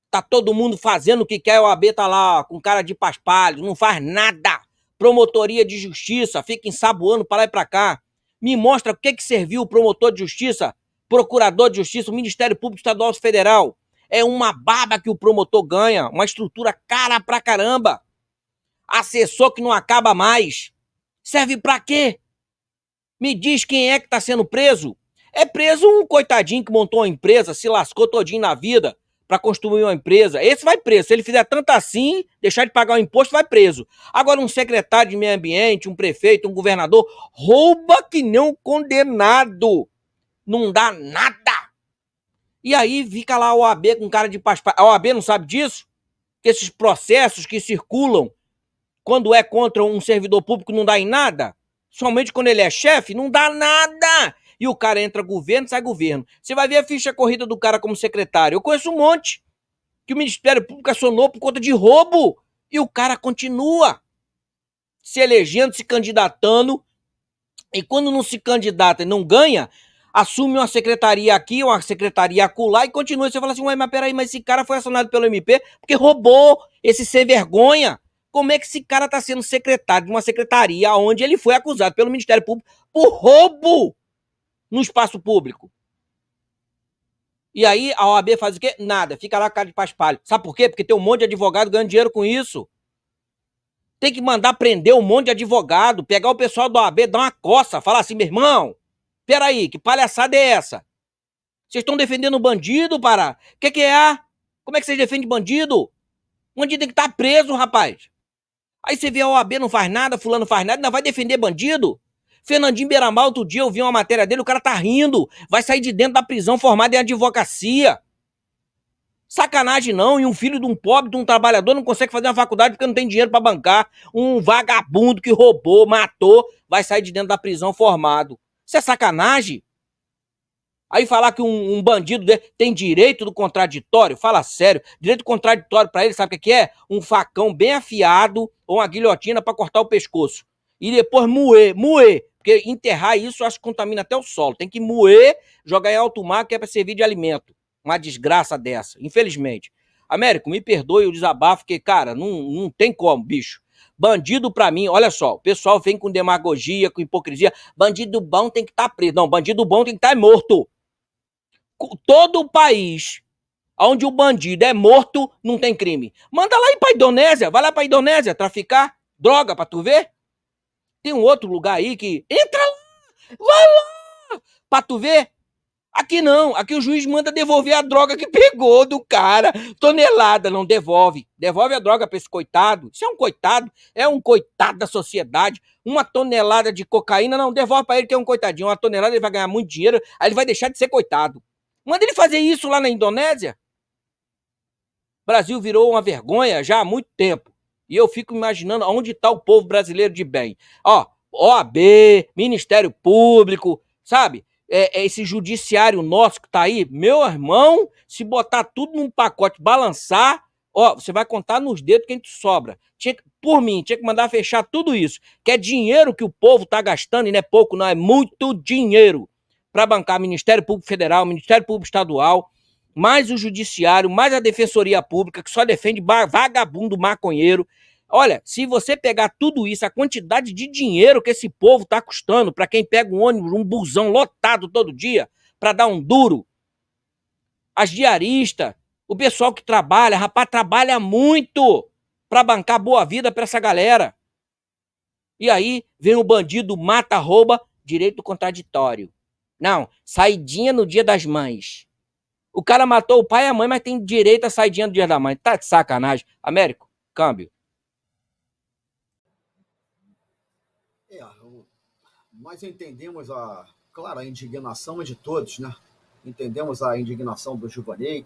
Tá todo mundo fazendo o que quer, a OAB tá lá, ó, com cara de paspalho, não faz nada. Promotoria de justiça, fica ensaboando para lá e para cá. Me mostra o que serviu o promotor de justiça, procurador de justiça, o Ministério Público Estadual Federal. É uma baba que o promotor ganha, uma estrutura cara pra caramba. Assessor que não acaba mais. Serve pra quê? Me diz quem é que tá sendo preso. É preso um coitadinho que montou uma empresa, se lascou todinho na vida pra construir uma empresa. Esse vai preso. Se ele fizer tanto assim, deixar de pagar o imposto, vai preso. Agora um secretário de meio ambiente, um prefeito, um governador, rouba que nem um condenado. Não dá nada. E aí fica lá a OAB com cara de paspalho. A OAB não sabe disso? Que esses processos que circulam quando é contra um servidor público não dá em nada? Somente quando ele é chefe, não dá nada. E o cara entra governo, sai governo. Você vai ver a ficha corrida do cara como secretário. Eu conheço um monte que o Ministério Público acionou por conta de roubo. E o cara continua se elegendo, se candidatando. E quando não se candidata e não ganha, assume uma secretaria aqui, uma secretaria acolá e continua. Você fala assim, ué, mas peraí, mas esse cara foi acionado pelo MP porque roubou, esse sem vergonha. Como é que esse cara tá sendo secretário de uma secretaria onde ele foi acusado pelo Ministério Público por roubo no espaço público? E aí a OAB faz o quê? Nada, fica lá com cara de paspalho. Sabe por quê? Porque tem um monte de advogado ganhando dinheiro com isso. Tem que mandar prender um monte de advogado, pegar o pessoal da OAB, dar uma coça, falar assim, meu irmão, peraí, que palhaçada é essa? Vocês estão defendendo bandido, Pará? O que é? Como é que vocês defendem bandido? O bandido tem que estar preso, rapaz. Aí você vê a OAB não faz nada, fulano não faz nada, ainda vai defender bandido? Fernandinho Beiramar, outro dia eu vi uma matéria dele, o cara tá rindo, vai sair de dentro da prisão formado em advocacia. Sacanagem não, e um filho de um pobre, de um trabalhador não consegue fazer uma faculdade porque não tem dinheiro pra bancar. Um vagabundo que roubou, matou, vai sair de dentro da prisão formado. Isso é sacanagem? Aí falar que um bandido tem direito do contraditório, fala sério. Direito contraditório para ele, sabe o que é? Um facão bem afiado ou uma guilhotina para cortar o pescoço. E depois moer. Porque enterrar isso acho que contamina até o solo. Tem que moer, jogar em alto mar, que é para servir de alimento. Uma desgraça dessa, infelizmente. Américo, me perdoe o desabafo, porque, cara, não tem como, bicho. Bandido pra mim, olha só, o pessoal vem com demagogia, com hipocrisia. Bandido bom tem que estar preso. Não, bandido bom tem que estar morto. Todo o país onde o bandido é morto, não tem crime. Manda lá ir pra Indonésia, vai lá pra Indonésia traficar droga pra tu ver. Tem um outro lugar aí que entra lá, vai lá pra tu ver. Aqui não, aqui o juiz manda devolver a droga que pegou do cara, tonelada, não devolve. Devolve a droga pra esse coitado. Isso é um coitado da sociedade. Uma tonelada de cocaína, não, devolve pra ele que é um coitadinho. Uma tonelada ele vai ganhar muito dinheiro, aí ele vai deixar de ser coitado. Manda ele fazer isso lá na Indonésia. O Brasil virou uma vergonha já há muito tempo. E eu fico imaginando onde está o povo brasileiro de bem. Ó, OAB, Ministério Público, sabe? Esse judiciário nosso que tá aí, meu irmão, se botar tudo num pacote, balançar, ó, você vai contar nos dedos quem te sobra. Por mim, tinha que mandar fechar tudo isso. Que é dinheiro que o povo tá gastando, e não é pouco, não, é muito dinheiro para bancar Ministério Público Federal, Ministério Público Estadual, mais o Judiciário, mais a Defensoria Pública, que só defende vagabundo maconheiro. Olha, se você pegar tudo isso, a quantidade de dinheiro que esse povo tá custando para quem pega um ônibus, um busão lotado todo dia, para dar um duro, as diaristas, o pessoal que trabalha, rapaz, trabalha muito para bancar boa vida para essa galera. E aí vem o bandido, mata, rouba, direito contraditório. Não, saidinha no Dia das Mães. O cara matou o pai e a mãe, mas tem direito a saidinha do Dia da Mãe. Tá de sacanagem. Américo, câmbio. Nós entendemos claro, a indignação é de todos, né? Entendemos a indignação do Giovanni.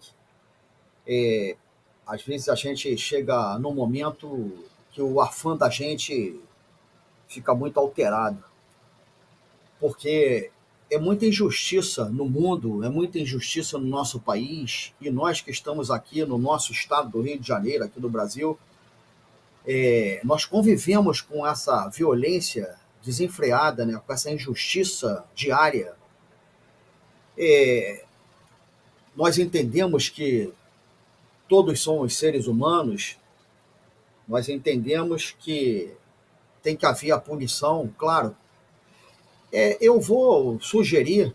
Às vezes a gente chega num momento que o afã da gente fica muito alterado, porque é muita injustiça no mundo, é muita injustiça no nosso país, e nós que estamos aqui no nosso estado do Rio de Janeiro, aqui no Brasil, nós convivemos com essa violência desenfreada, né, com essa injustiça diária. Nós entendemos que todos somos seres humanos, nós entendemos que tem que haver a punição, claro. Eu vou sugerir,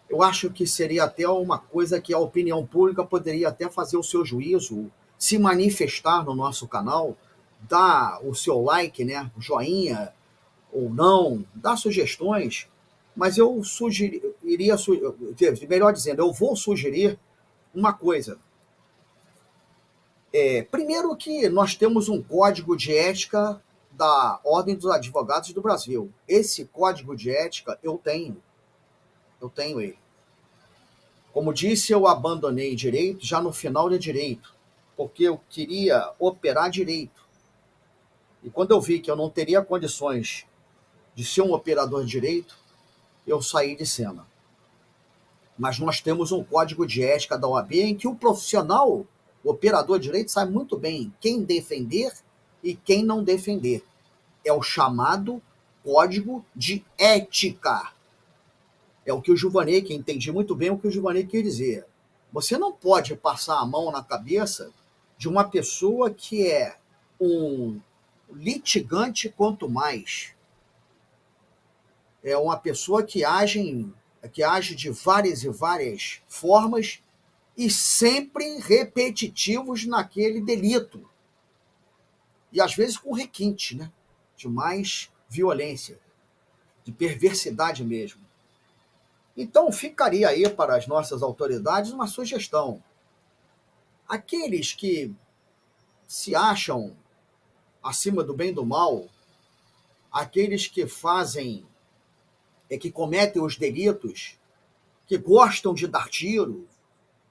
eu acho que seria até uma coisa que a opinião pública poderia até fazer o seu juízo, se manifestar no nosso canal, dar o seu like, né, joinha ou não, dar sugestões, mas eu sugeriria, melhor dizendo, eu vou sugerir uma coisa. Primeiro que nós temos um código de ética da Ordem dos Advogados do Brasil. Esse código de ética eu tenho ele. Como disse, eu abandonei direito já no final de direito, porque eu queria operar direito. E quando eu vi que eu não teria condições de ser um operador de direito, eu saí de cena. Mas nós temos um código de ética da OAB em que o profissional, o operador de direito, sabe muito bem quem defender e quem não defender. É o chamado código de ética. É o que o Giovanni, que entendi muito bem o que o Giovanni quer dizer. Você não pode passar a mão na cabeça de uma pessoa que é um litigante quanto mais. É uma pessoa que age de várias e várias formas e sempre repetitivos naquele delito. E às vezes com requinte, né, de mais violência, de perversidade mesmo. Então ficaria aí para as nossas autoridades uma sugestão. Aqueles que se acham acima do bem e do mal, aqueles que que cometem os delitos, que gostam de dar tiro,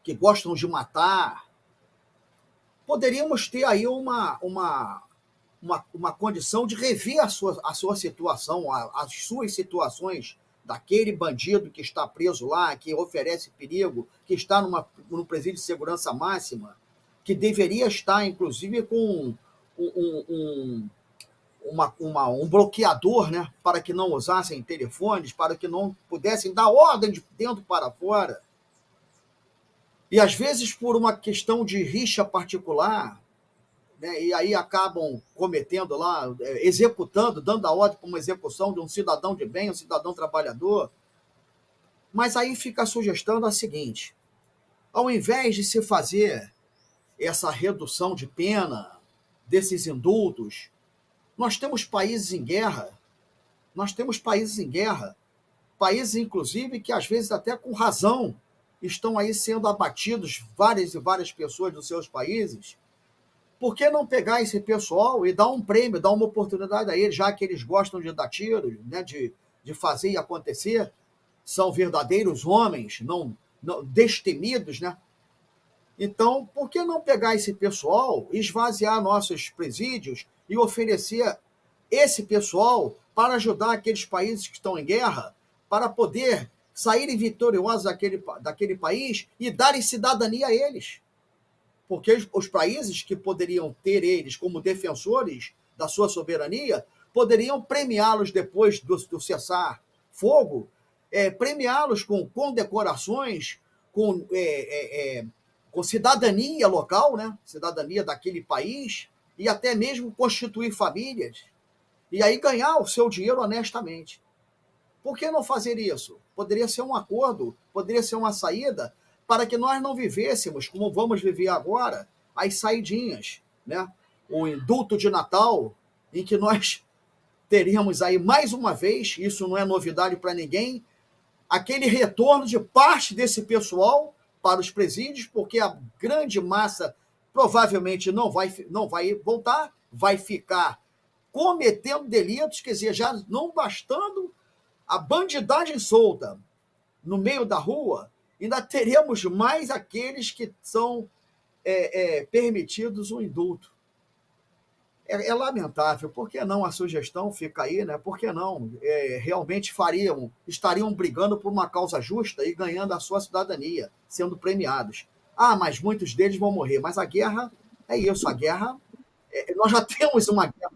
que gostam de matar, poderíamos ter aí uma condição de rever a sua situação, as suas situações daquele bandido que está preso lá, que oferece perigo, que está num presídio de segurança máxima, que deveria estar, inclusive, com um bloqueador, né, para que não usassem telefones, para que não pudessem dar ordem de dentro para fora. E, às vezes, por uma questão de rixa particular, né, e aí acabam cometendo lá, executando, dando a ordem para uma execução de um cidadão de bem, um cidadão trabalhador. Mas aí fica a sugestão da seguinte: ao invés de se fazer essa redução de pena, desses indultos, nós temos países em guerra, países, inclusive, que às vezes até com razão estão aí sendo abatidos várias e várias pessoas dos seus países. Por que não pegar esse pessoal e dar um prêmio, dar uma oportunidade a eles, já que eles gostam de dar tiros, né, de fazer e acontecer, são verdadeiros homens, não destemidos, né? Então, por que não pegar esse pessoal, esvaziar nossos presídios e oferecer esse pessoal para ajudar aqueles países que estão em guerra, para poder saírem vitoriosos daquele país e darem cidadania a eles? Porque os países que poderiam ter eles como defensores da sua soberania poderiam premiá-los depois do cessar-fogo, premiá-los com condecorações, com cidadania local, né? Cidadania daquele país, e até mesmo constituir famílias, e aí ganhar o seu dinheiro honestamente. Por que não fazer isso? Poderia ser um acordo, poderia ser uma saída para que nós não vivêssemos, como vamos viver agora, as saidinhas, né? O indulto de Natal, em que nós teríamos aí mais uma vez, isso não é novidade para ninguém, aquele retorno de parte desse pessoal para os presídios, porque a grande massa provavelmente não vai voltar, vai ficar cometendo delitos, quer dizer, já não bastando a bandidagem solta no meio da rua, ainda teremos mais aqueles que são permitidos o indulto. É lamentável. Por que não? A sugestão fica aí, né? Por que não? Realmente estariam brigando por uma causa justa e ganhando a sua cidadania, sendo premiados. Ah, mas muitos deles vão morrer. Mas a guerra é isso. A guerra, nós já temos uma guerra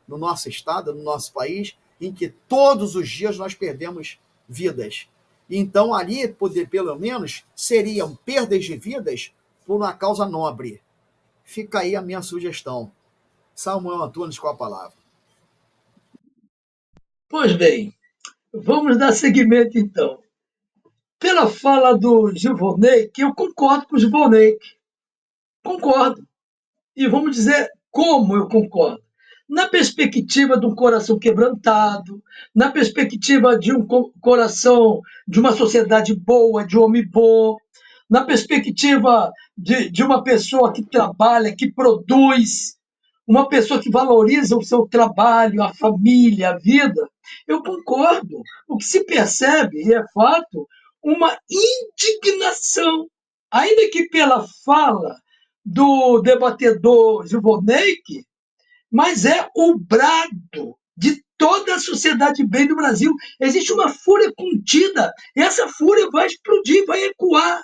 no nosso estado, no nosso país, em que todos os dias nós perdemos vidas. Então, ali, pelo menos, seriam perdas de vidas por uma causa nobre. Fica aí a minha sugestão. Samuel Antunes com a palavra. Pois bem, vamos dar seguimento então. Pela fala do Gilvonei, que eu concordo com o Gilvonei, concordo. E vamos dizer como eu concordo. Na perspectiva de um coração quebrantado, na perspectiva de um coração, de uma sociedade boa, de um homem bom, na perspectiva de uma pessoa que trabalha, que produz, uma pessoa que valoriza o seu trabalho, a família, a vida, eu concordo. O que se percebe, e é fato, uma indignação, ainda que pela fala do debatedor Gilvoneik, mas é o brado de toda a sociedade bem do Brasil. Existe uma fúria contida, e essa fúria vai explodir, vai ecoar.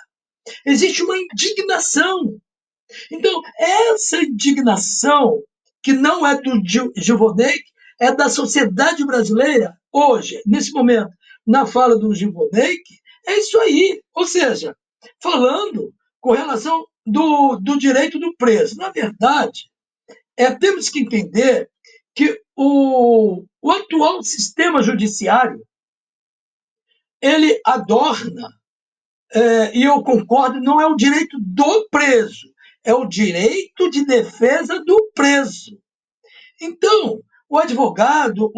Existe uma indignação. Então, essa indignação, que não é do Gilvoneik, é da sociedade brasileira, hoje, nesse momento, na fala do Gilvoneik, é isso aí. Ou seja, falando com relação do direito do preso. Na verdade, temos que entender que o atual sistema judiciário, ele adorna, e eu concordo, não é o direito do preso, é o direito de defesa do preso. Então, o advogado,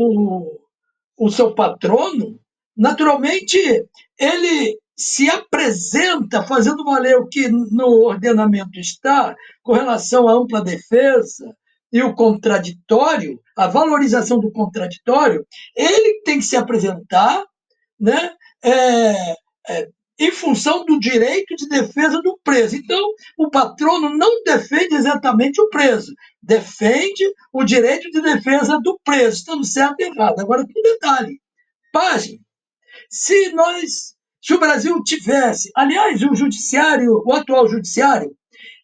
o seu patrono, naturalmente, ele se apresenta fazendo valer o que no ordenamento está com relação à ampla defesa e o contraditório, a valorização do contraditório, ele tem que se apresentar, né, em função do direito de defesa do preso. Então, o patrono não defende exatamente o preso, defende o direito de defesa do preso, estando certo e errado. Agora, com detalhe, página, Se o Brasil tivesse, aliás, o atual judiciário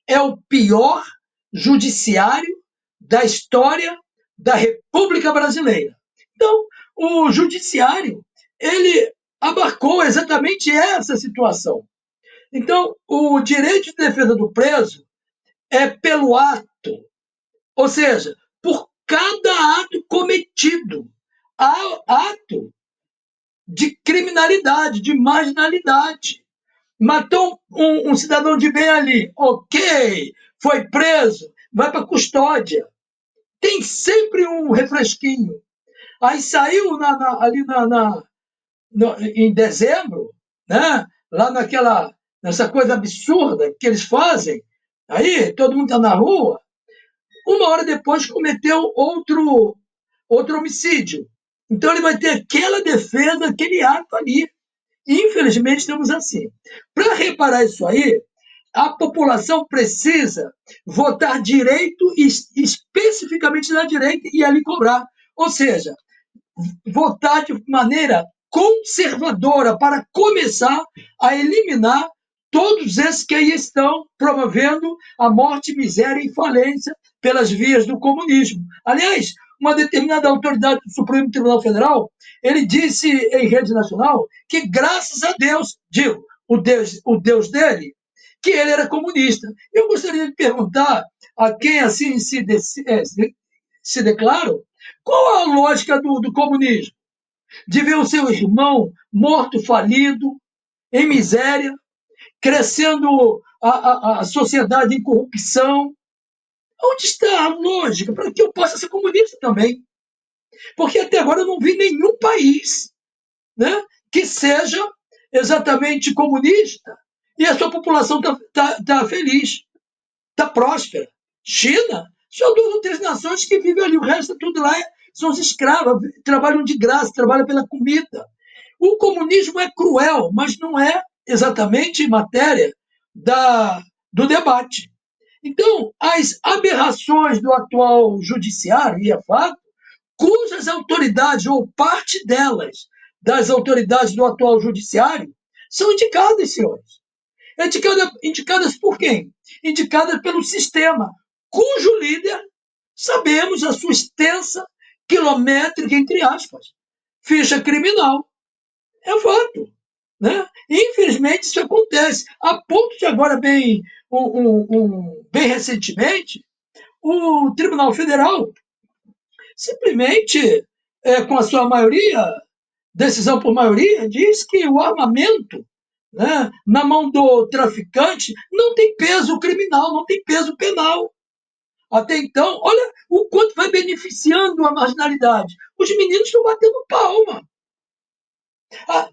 é o pior judiciário da história da República Brasileira. Então, o judiciário, ele abarcou exatamente essa situação. Então, o direito de defesa do preso é pelo ato, ou seja, por cada ato cometido, há ato de criminalidade, de marginalidade. Matou um cidadão de bem ali, ok, foi preso, vai para custódia. Tem sempre um refresquinho. Aí saiu em dezembro, né? Lá nessa coisa absurda que eles fazem, aí todo mundo está na rua, uma hora depois cometeu outro homicídio. Então ele vai ter aquela defesa, aquele ato ali. Infelizmente, estamos assim. Para reparar isso aí, a população precisa votar direito, especificamente na direita, e ali cobrar. Ou seja, votar de maneira conservadora para começar a eliminar todos esses que aí estão promovendo a morte, miséria e falência pelas vias do comunismo. Aliás, uma determinada autoridade do Supremo Tribunal Federal, ele disse em rede nacional que, graças a Deus, digo, o Deus dele, que ele era comunista. Eu gostaria de perguntar a quem assim se declara, qual a lógica do comunismo? De ver o seu irmão morto, falido, em miséria, crescendo a sociedade em corrupção. Onde está a lógica para que eu possa ser comunista também? Porque até agora eu não vi nenhum país, né, que seja exatamente comunista e a sua população está feliz, está próspera. China, são 2 ou 3 nações que vivem ali, o resto tudo lá são os escravos, trabalham de graça, trabalham pela comida. O comunismo é cruel, mas não é exatamente matéria do debate. Então, as aberrações do atual judiciário, e é fato, cujas autoridades, ou parte delas, das autoridades do atual judiciário, são indicadas, senhores. Indicadas por quem? Indicadas pelo sistema, cujo líder, sabemos a sua extensa, quilométrica, entre aspas, ficha criminal. É fato. Né? Infelizmente, isso acontece. A ponto de agora, bem recentemente, o Tribunal Federal simplesmente, com a sua maioria, decisão por maioria, diz que o armamento, né, na mão do traficante não tem peso criminal, não tem peso penal. Até então, olha o quanto vai beneficiando a marginalidade. Os meninos estão batendo palma.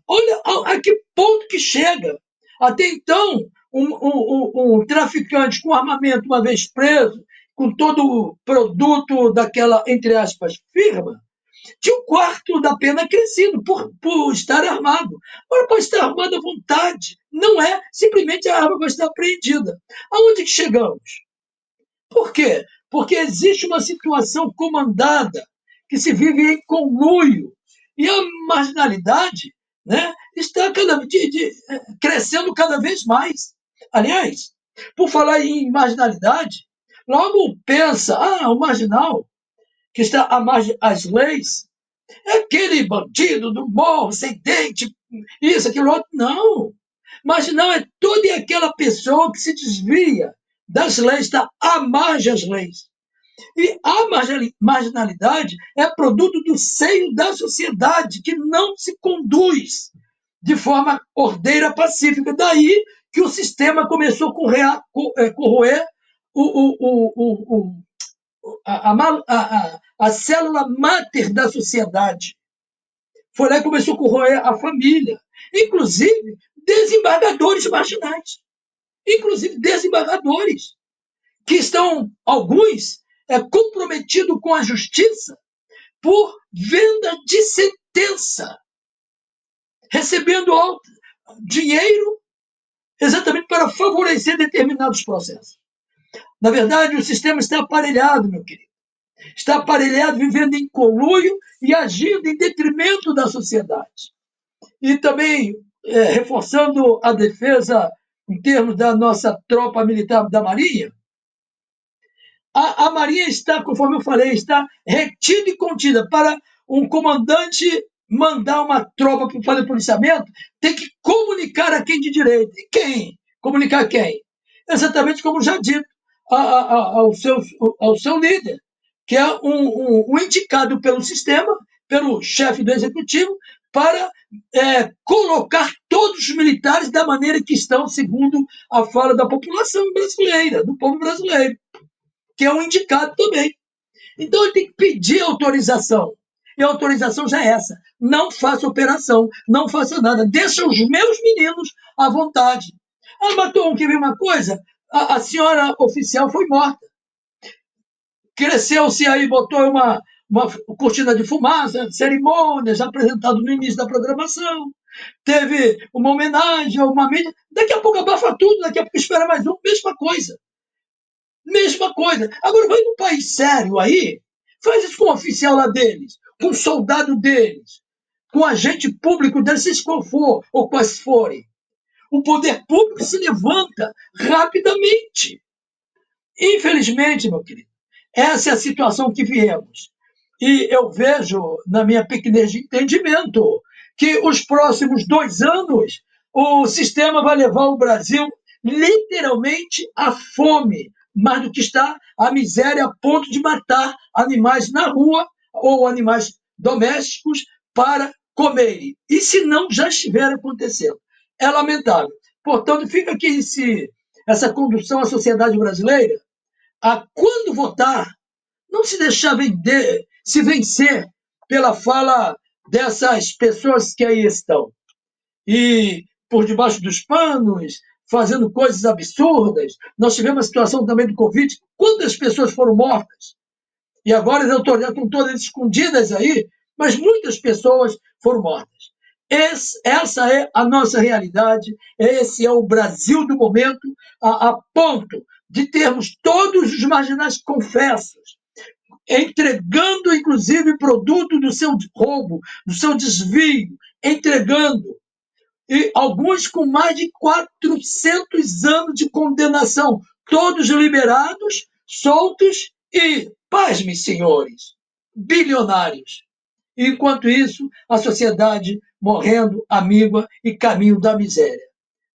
Olha a que ponto que chega. Até então, um traficante com armamento, uma vez preso, com todo o produto daquela, entre aspas, firma, tinha 1/4 da pena crescido por estar armado. Agora pode estar armado à vontade. Não é, simplesmente a arma vai estar apreendida. Aonde que chegamos? Por quê? Porque existe uma situação comandada que se vive em conluio. E a marginalidade, né, está crescendo cada vez mais. Aliás, por falar em marginalidade, logo pensa, o marginal, que está à margem das leis, é aquele bandido do morro, sem dente, isso, aquilo outro. Não. Marginal é toda aquela pessoa que se desvia das leis, está à margem das leis. E a marginalidade é produto do seio da sociedade, que não se conduz de forma ordeira, pacífica. Daí que o sistema começou a corroer a célula máter da sociedade. Foi lá que começou a corroer a família. Inclusive, desembargadores marginais. Inclusive, desembargadores que estão, alguns, comprometidos com a justiça por venda de sentença, recebendo dinheiro exatamente para favorecer determinados processos. Na verdade, o sistema está aparelhado, meu querido. Está aparelhado, vivendo em conluio e agindo em detrimento da sociedade. e também reforçando a defesa em termos da nossa tropa militar da Marinha, a Marinha está, conforme eu falei, está retida e contida. Para um comandante mandar uma tropa para fazer policiamento, tem que comunicar a quem de direito. E quem? Comunicar quem? Exatamente como já dito ao seu líder, que é um indicado pelo sistema, pelo chefe do executivo, para colocar todos os militares da maneira que estão, segundo a fala da população brasileira, do povo brasileiro, que é um indicado também. Então ele tem que pedir autorização. E a autorização já é essa. Não faça operação, não faça nada. Deixa os meus meninos à vontade. Ah, Matou, quer ver uma coisa? A senhora oficial foi morta. Cresceu-se aí, botou uma cortina de fumaça, cerimônias, apresentado no início da programação. Teve uma homenagem, uma mídia. Daqui a pouco abafa tudo, daqui a pouco espera mais um, mesma coisa. Mesma coisa. Agora vai num país sério aí, faz isso com o oficial lá deles, com o soldado deles, com o agente público deles, seja qual for, ou quais forem. O poder público se levanta rapidamente. Infelizmente, meu querido, essa é a situação que viemos. E eu vejo, na minha pequenez de entendimento, que os próximos 2 anos o sistema vai levar o Brasil literalmente à fome, mais do que está a miséria a ponto de matar animais na rua ou animais domésticos para comerem. E se não já estiver acontecendo. É lamentável. Portanto, fica aqui essa condução à sociedade brasileira a, quando votar, não se deixar se vencer pela fala dessas pessoas que aí estão. E por debaixo dos panos, fazendo coisas absurdas. Nós tivemos a situação também do Covid. Quantas pessoas foram mortas? E agora as autoridades estão todas escondidas aí, mas muitas pessoas foram mortas. Essa é a nossa realidade, esse é o Brasil do momento, a ponto de termos todos os marginais confessos, entregando, inclusive, produto do seu roubo, do seu desvio, entregando. E alguns com mais de 400 anos de condenação, todos liberados, soltos e, pasmem, senhores, bilionários. Enquanto isso, a sociedade morrendo à míngua e caminho da miséria.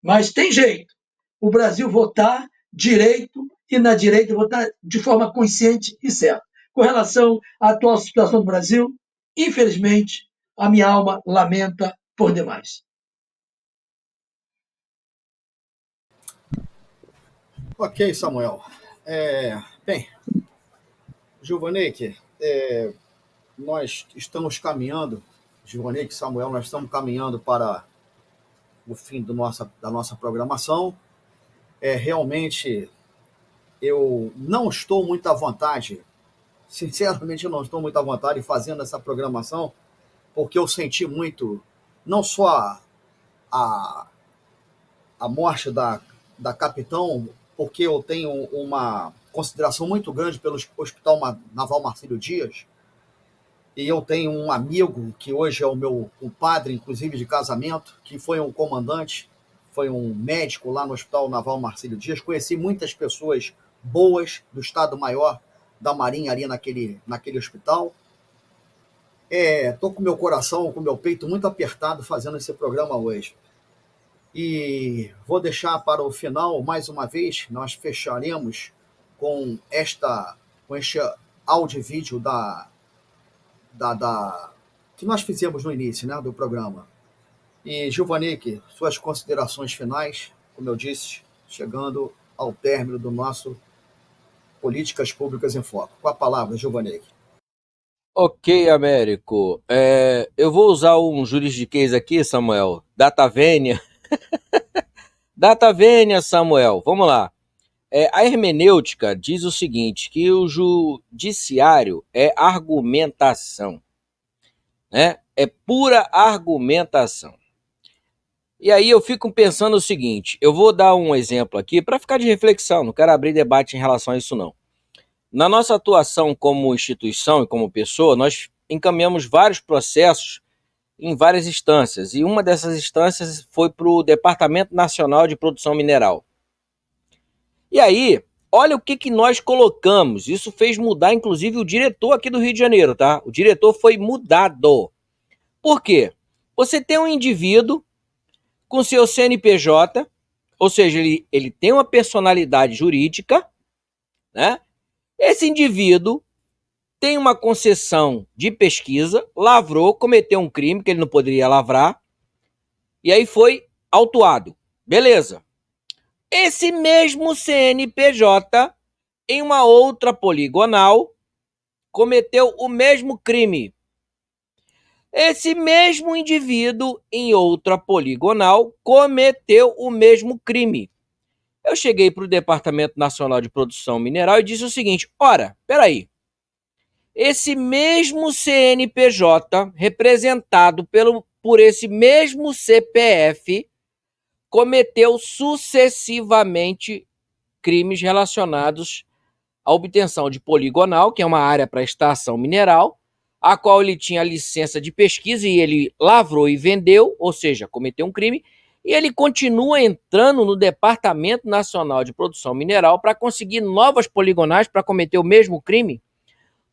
Mas tem jeito. O Brasil votar direito e na direita votar de forma consciente e certa. Com relação à atual situação do Brasil, infelizmente, a minha alma lamenta por demais. Ok, Samuel. Bem, Giovaneque, nós estamos caminhando, Giovaneque, Samuel, nós estamos caminhando para o fim da nossa programação. Realmente, eu não estou muito à vontade, sinceramente, eu não estou muito à vontade fazendo essa programação, porque eu senti muito, não só a, a morte da capitão, porque eu tenho uma consideração muito grande pelo Hospital Naval Marcílio Dias, e eu tenho um amigo que hoje é o meu compadre, inclusive de casamento, que foi um comandante, foi um médico lá no Hospital Naval Marcílio Dias. Conheci muitas pessoas boas do Estado-Maior da Marinha ali naquele hospital. Estou com meu coração, com meu peito muito apertado fazendo esse programa hoje. E vou deixar para o final, mais uma vez, nós fecharemos com este áudio e vídeo que nós fizemos no início, né, do programa. E, Giovannick, suas considerações finais, como eu disse, chegando ao término do nosso Políticas Públicas em Foco. Com a palavra, Giovannick. Ok, Américo. Eu vou usar um juridiquês aqui, Samuel. Data vênia. Data vênia, Samuel. Vamos lá. A hermenêutica diz o seguinte, que o judiciário é argumentação, né? É pura argumentação. E aí eu fico pensando o seguinte, eu vou dar um exemplo aqui para ficar de reflexão, não quero abrir debate em relação a isso não. Na nossa atuação como instituição e como pessoa, nós encaminhamos vários processos em várias instâncias, e uma dessas instâncias foi para o Departamento Nacional de Produção Mineral. E aí, olha o que nós colocamos. Isso fez mudar, inclusive, o diretor aqui do Rio de Janeiro, tá? O diretor foi mudado. Por quê? Você tem um indivíduo com seu CNPJ, ou seja, ele tem uma personalidade jurídica, né? Esse indivíduo tem uma concessão de pesquisa, lavrou, cometeu um crime que ele não poderia lavrar, e aí foi autuado. Beleza. Esse mesmo CNPJ, em uma outra poligonal, cometeu o mesmo crime. Esse mesmo indivíduo, em outra poligonal, cometeu o mesmo crime. Eu cheguei para o Departamento Nacional de Produção Mineral e disse o seguinte: ora, peraí, esse mesmo CNPJ, representado por esse mesmo CPF, cometeu sucessivamente crimes relacionados à obtenção de poligonal, que é uma área para extração mineral, a qual ele tinha licença de pesquisa e ele lavrou e vendeu, ou seja, cometeu um crime, e ele continua entrando no Departamento Nacional de Produção Mineral para conseguir novas poligonais para cometer o mesmo crime.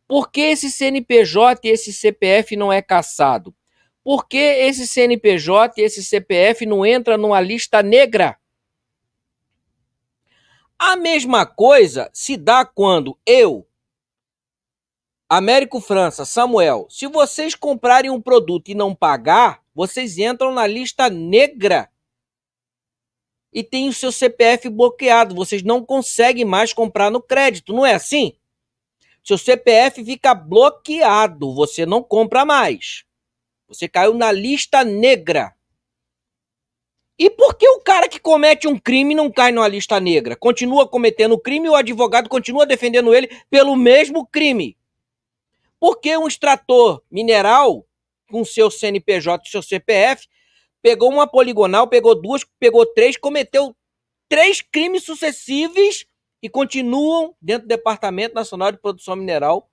Por que esse CNPJ e esse CPF não é cassado? Por que esse CNPJ e esse CPF não entra numa lista negra? A mesma coisa se dá quando eu, Américo França, Samuel, se vocês comprarem um produto e não pagar, vocês entram na lista negra e tem o seu CPF bloqueado. Vocês não conseguem mais comprar no crédito, não é assim? Seu CPF fica bloqueado, você não compra mais. Você caiu na lista negra. E por que o cara que comete um crime não cai numa lista negra? Continua cometendo crime e o advogado continua defendendo ele pelo mesmo crime. Por que um extrator mineral, com seu CNPJ e seu CPF, pegou uma poligonal, pegou duas, pegou três, cometeu 3 crimes sucessivos e continuam dentro do Departamento Nacional de Produção Mineral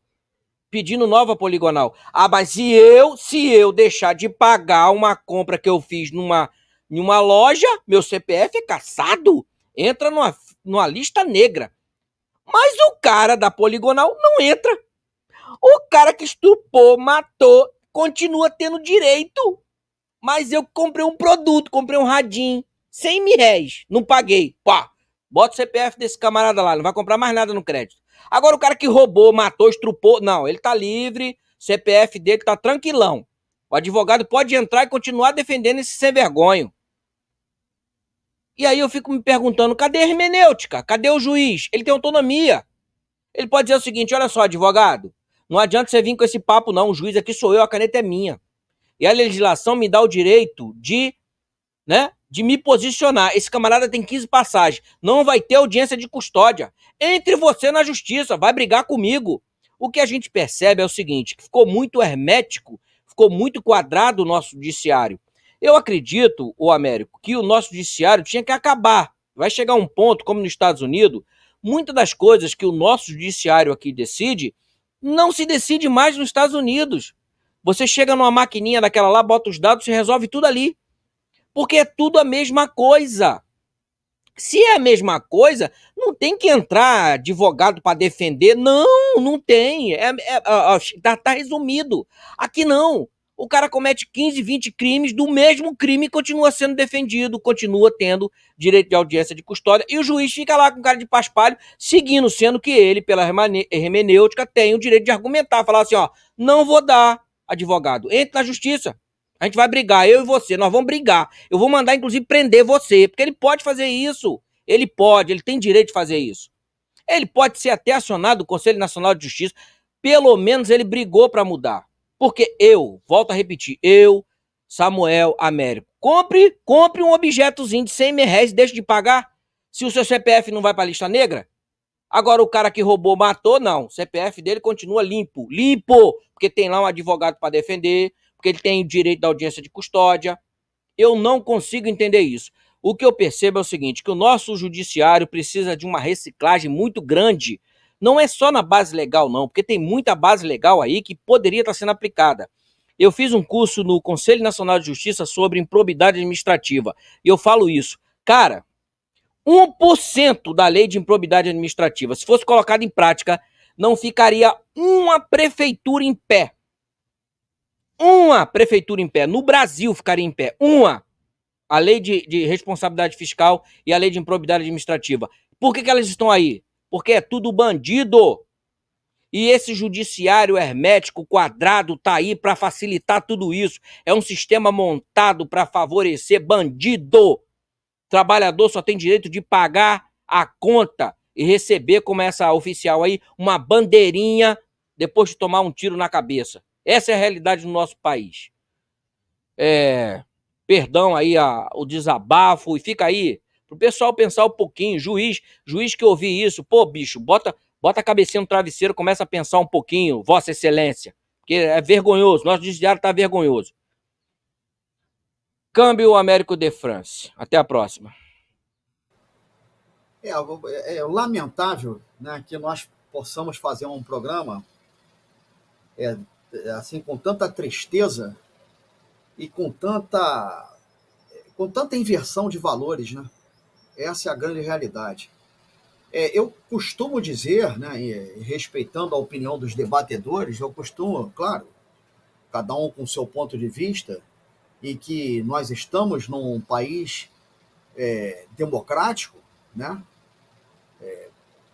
pedindo nova poligonal? Ah, mas se eu deixar de pagar uma compra que eu fiz numa loja, meu CPF é cassado, entra numa lista negra. Mas o cara da poligonal não entra. O cara que estuprou, matou, continua tendo direito. Mas eu comprei um produto, comprei um radinho, 100 mil reais, não paguei. Pá, bota o CPF desse camarada lá, não vai comprar mais nada no crédito. Agora o cara que roubou, matou, estrupou, não, ele tá livre, CPF dele tá tranquilão. O advogado pode entrar e continuar defendendo esse sem vergonho. E aí eu fico me perguntando, cadê a hermenêutica? Cadê o juiz? Ele tem autonomia. Ele pode dizer o seguinte: olha só, advogado, não adianta você vir com esse papo não, o juiz aqui sou eu, a caneta é minha. E a legislação me dá o direito de me posicionar. Esse camarada tem 15 passagens, não vai ter audiência de custódia. Entre você na justiça, vai brigar comigo. O que a gente percebe é o seguinte, que ficou muito hermético, ficou muito quadrado o nosso judiciário. Eu acredito, ô Américo, que o nosso judiciário tinha que acabar. Vai chegar um ponto, como nos Estados Unidos, muitas das coisas que o nosso judiciário aqui decide, não se decide mais nos Estados Unidos. Você chega numa maquininha daquela lá, bota os dados e resolve tudo ali. Porque é tudo a mesma coisa. Se é a mesma coisa, não tem que entrar advogado para defender. Não, não tem. Tá resumido. Aqui não. O cara comete 15, 20 crimes do mesmo crime e continua sendo defendido, continua tendo direito de audiência de custódia, e o juiz fica lá com cara de paspalho, seguindo, sendo que ele, pela hermenêutica, tem o direito de argumentar, falar assim, ó, não vou dar, advogado, entre na justiça, a gente vai brigar, eu e você, nós vamos brigar, eu vou mandar, inclusive, prender você, porque ele pode fazer isso, ele tem direito de fazer isso. Ele pode ser até acionado do Conselho Nacional de Justiça, pelo menos ele brigou para mudar. Porque volto a repetir, Samuel, Américo, compre um objetozinho de 100 mil reais e deixe de pagar, se o seu CPF não vai para a lista negra. Agora o cara que roubou, matou, não, o CPF dele continua limpo, porque tem lá um advogado para defender, porque ele tem o direito da audiência de custódia. Eu não consigo entender isso. O que eu percebo é o seguinte, que o nosso judiciário precisa de uma reciclagem muito grande. Não é só na base legal, não, porque tem muita base legal aí que poderia estar sendo aplicada. Eu fiz um curso no Conselho Nacional de Justiça sobre improbidade administrativa. E eu falo isso. Cara, 1% da lei de improbidade administrativa, se fosse colocada em prática, não ficaria uma prefeitura em pé. Uma prefeitura em pé. No Brasil ficaria em pé. Uma. A lei de responsabilidade fiscal e a lei de improbidade administrativa. Por que elas estão aí? Porque é tudo bandido. E esse judiciário hermético quadrado tá aí para facilitar tudo isso. É um sistema montado para favorecer bandido. Trabalhador só tem direito de pagar a conta e receber, como essa oficial aí, uma bandeirinha depois de tomar um tiro na cabeça. Essa é a realidade do nosso país. Perdão aí o desabafo, e fica aí pro pessoal pensar um pouquinho. Juiz que ouvir isso, pô, bicho, bota a cabecinha no travesseiro, começa a pensar um pouquinho, Vossa Excelência, porque é vergonhoso, nosso judiciário tá vergonhoso. Câmbio Américo de France. Até a próxima. É lamentável, né, que nós possamos fazer um programa assim com tanta tristeza e com tanta inversão de valores, né? Essa é a grande realidade. Eu costumo dizer, né, respeitando a opinião dos debatedores, eu costumo, claro, cada um com seu ponto de vista, e que nós estamos num país democrático, né?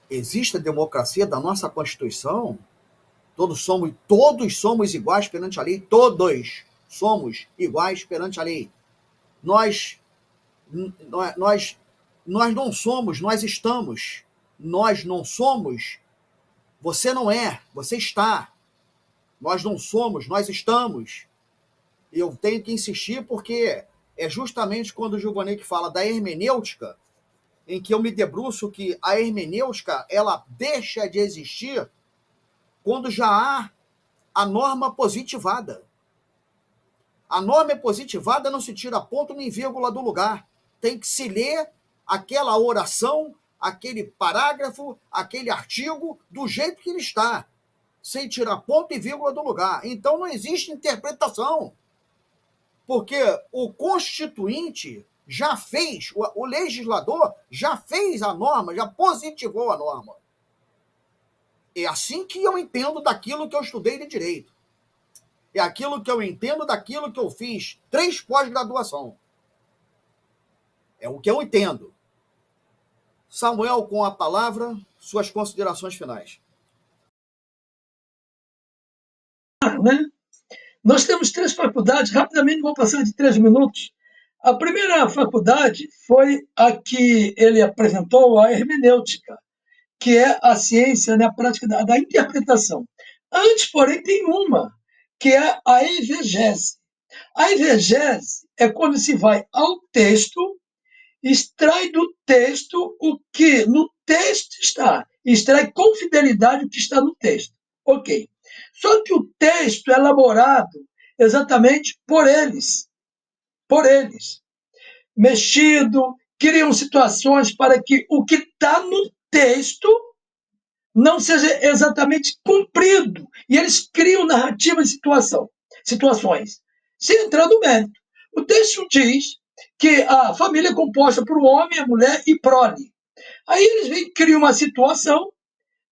Existe a democracia da nossa Constituição, todos somos iguais perante a lei, todos somos iguais perante a lei. Nós não somos, nós estamos. Nós não somos, você não é, você está. Nós não somos, nós estamos. E eu tenho que insistir porque é justamente quando o Giovanni fala da hermenêutica, em que eu me debruço que a hermenêutica ela deixa de existir quando já há a norma positivada. A norma é positivada, não se tira ponto nem vírgula do lugar. Tem que se ler aquela oração, aquele parágrafo, aquele artigo, do jeito que ele está, sem tirar ponto e vírgula do lugar. Então não existe interpretação, porque o constituinte já fez, o legislador já fez a norma, já positivou a norma. É assim que eu entendo daquilo que eu estudei de direito. É aquilo que eu entendo daquilo que eu fiz 3 pós-graduação. É o que eu entendo. Samuel, com a palavra, suas considerações finais. Né? Nós temos 3 faculdades, rapidamente vou passar de 3 minutos. A primeira faculdade foi a que ele apresentou, a hermenêutica, que é a ciência, né, a prática da interpretação. Antes, porém, tem uma, que é a exegese. A exegese é quando se vai ao texto, extrai do texto o que no texto está, extrai com fidelidade o que está no texto. Ok. Só que o texto é elaborado exatamente por eles, mexido, criam situações para que o que está no texto não seja exatamente cumprido. E eles criam narrativas de situações. Sem entrar no mérito. O texto diz que a família é composta por um homem, a mulher e prole. Aí eles criam uma situação,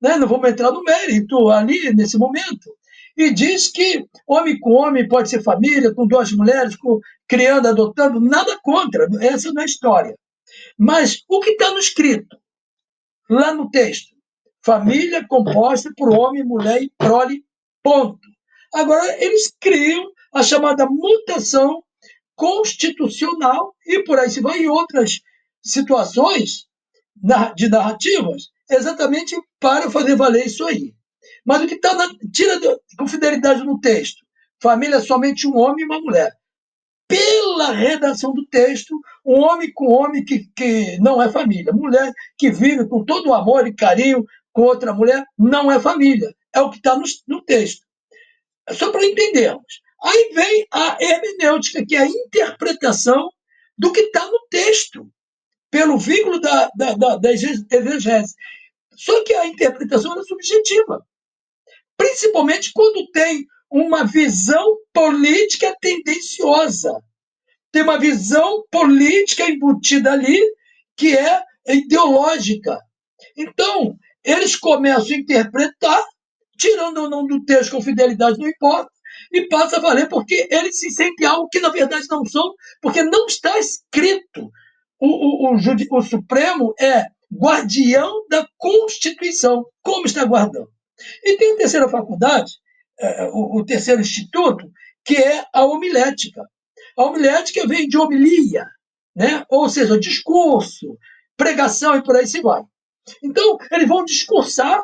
né, não vamos entrar no mérito ali nesse momento, e diz que homem com homem pode ser família, com 2 mulheres, criando, adotando, nada contra, essa não é a história. Mas o que está no escrito, lá no texto? Família composta por homem, mulher e prole, ponto. Agora, eles criam a chamada mutação constitucional e por aí se vai em outras situações de narrativas, exatamente para fazer valer isso aí. Mas o que está tira com fidelidade no texto, família é somente um homem e uma mulher. Pela redação do texto, um homem com homem que não é família. Mulher que vive com todo o amor e carinho com outra mulher não é família. É o que está no texto. É só para entendermos. Aí vem a hermenêutica, que é a interpretação do que está no texto, pelo vínculo da exegese. Só que a interpretação é subjetiva. Principalmente quando tem uma visão política tendenciosa, tem uma visão política embutida ali que é ideológica. Então, eles começam a interpretar, tirando ou não do texto com fidelidade, não importa, e passa a valer porque eles se sentem algo que na verdade não são, porque não está escrito. O Supremo é guardião da Constituição. Como está guardando? E tem a terceira faculdade, o terceiro instituto, que é a homilética. A homilética vem de homilia, né? Ou seja, discurso, pregação e por aí se vai. Então, eles vão discursar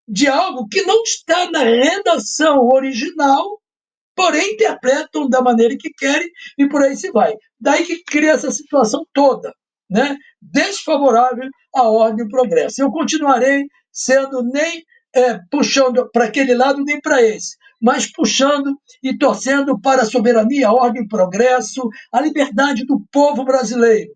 de algo que não está na redação original, porém interpretam da maneira que querem e por aí se vai. Daí que cria essa situação toda, né? Desfavorável à ordem e ao progresso. Eu continuarei sendo nem puxando para aquele lado nem para esse, mas puxando e torcendo para a soberania, a ordem e o progresso, a liberdade do povo brasileiro.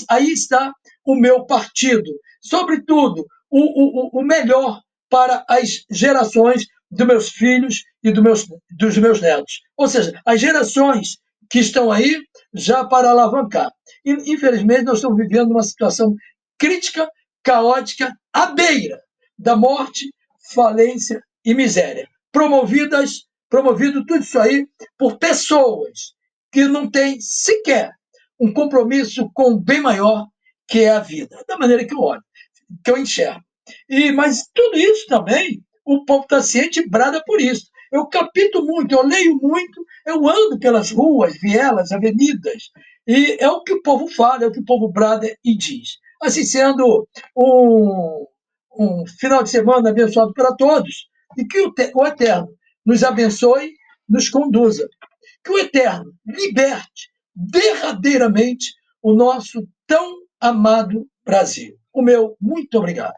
Aí está o meu partido. Sobretudo, o melhor para as gerações dos meus filhos e dos meus netos. Ou seja, as gerações que estão aí já para alavancar. E, infelizmente, nós estamos vivendo uma situação crítica, caótica, à beira da morte, falência e miséria. Promovido tudo isso aí por pessoas que não têm sequer um compromisso com o bem maior que é a vida, da maneira que eu olho, que eu enxergo. Mas tudo isso também, o povo está ciente e brada por isso. Eu capito muito, eu leio muito, eu ando pelas ruas, vielas, avenidas, e é o que o povo fala, é o que o povo brada e diz. Assim sendo, um final de semana abençoado para todos, e que o Eterno nos abençoe, nos conduza. Que o Eterno liberte derradeiramente o nosso tão amado Brasil. O meu muito obrigado.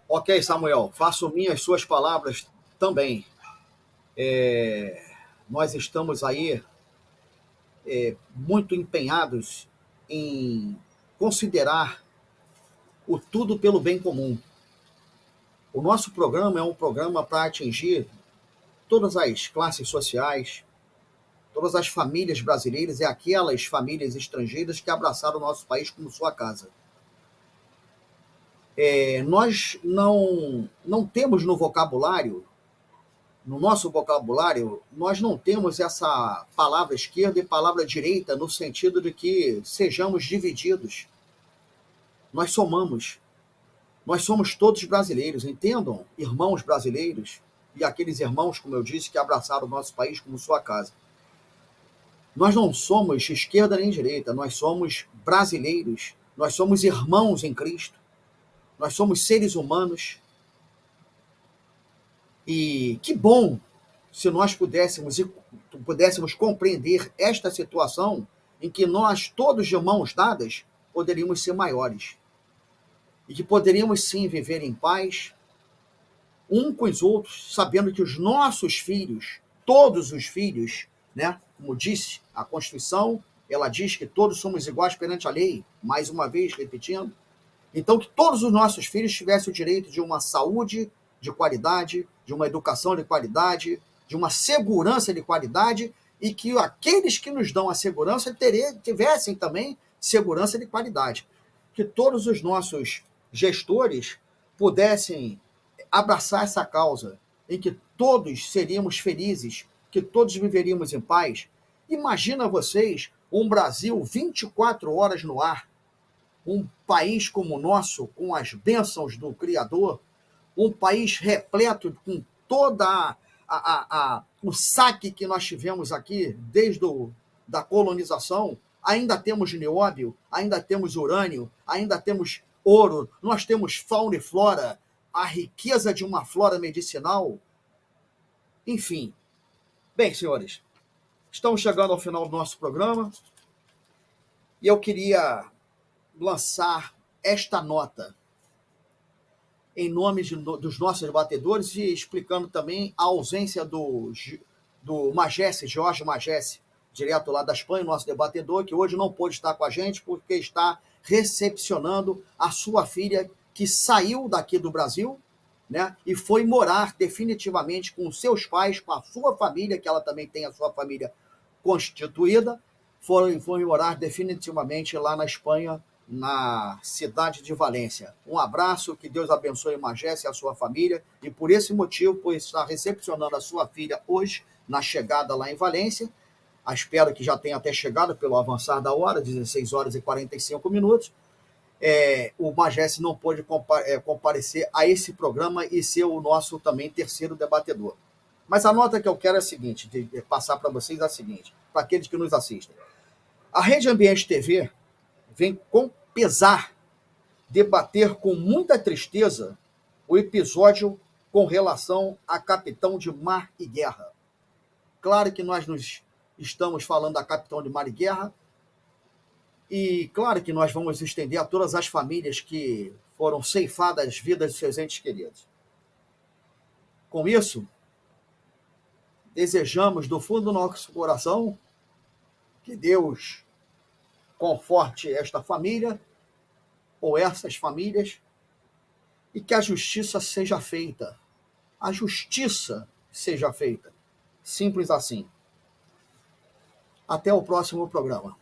Ok, Samuel, faço minhas suas palavras também. Nós estamos aí muito empenhados em considerar o tudo pelo bem comum. O nosso programa é um programa para atingir todas as classes sociais, todas as famílias brasileiras e aquelas famílias estrangeiras que abraçaram o nosso país como sua casa. Nós não temos no nosso vocabulário, nós não temos essa palavra esquerda e palavra direita no sentido de que sejamos divididos. Nós somos todos brasileiros, entendam, irmãos brasileiros e aqueles irmãos, como eu disse, que abraçaram o nosso país como sua casa. Nós não somos esquerda nem direita, nós somos brasileiros, nós somos irmãos em Cristo, nós somos seres humanos. E que bom se nós pudéssemos compreender esta situação em que nós, todos de mãos dadas, poderíamos ser maiores. E que poderíamos sim viver em paz, um com os outros, sabendo que os nossos filhos, todos os filhos, né, como disse a Constituição, ela diz que todos somos iguais perante a lei, mais uma vez repetindo, então que todos os nossos filhos tivessem o direito de uma saúde de qualidade, de uma educação de qualidade, de uma segurança de qualidade, e que aqueles que nos dão a segurança tivessem também segurança de qualidade. Que todos os nossos gestores pudessem abraçar essa causa, em que todos seríamos felizes, que todos viveríamos em paz. Imagina vocês um Brasil 24 horas no ar, um país como o nosso, com as bênçãos do Criador, um país repleto com toda o saque que nós tivemos aqui desde da colonização. Ainda temos nióbio, ainda temos urânio, ainda temos ouro, nós temos fauna e flora, a riqueza de uma flora medicinal. Enfim. Bem, senhores, estamos chegando ao final do nosso programa e eu queria lançar esta nota em nome dos nossos debatedores e explicando também a ausência do Magesse, Jorge Magesse, direto lá da Espanha, nosso debatedor, que hoje não pôde estar com a gente porque está recepcionando a sua filha, que saiu daqui do Brasil, né, e foi morar definitivamente com seus pais, com a sua família, que ela também tem a sua família constituída, foi morar definitivamente lá na Espanha, na cidade de Valência. Um abraço, que Deus abençoe o Magés e a sua família, e por esse motivo, por estar recepcionando a sua filha hoje, na chegada lá em Valência, espero que já tenha até chegado pelo avançar da hora, 16 horas e 45 minutos, o Magés não pôde comparecer a esse programa e ser o nosso também terceiro debatedor. Mas a nota que eu quero é a seguinte, de passar para vocês é a seguinte, para aqueles que nos assistem. A Rede Ambiente TV vem com pesar debater com muita tristeza o episódio com relação a Capitão de Mar e Guerra. Claro que nós estamos falando da Capitão de Mar e Guerra, e claro que nós vamos estender a todas as famílias que foram ceifadas as vidas de seus entes queridos. Com isso, desejamos do fundo do nosso coração que Deus conforte esta família, ou essas famílias, e que a justiça seja feita. A justiça seja feita. Simples assim. Até o próximo programa.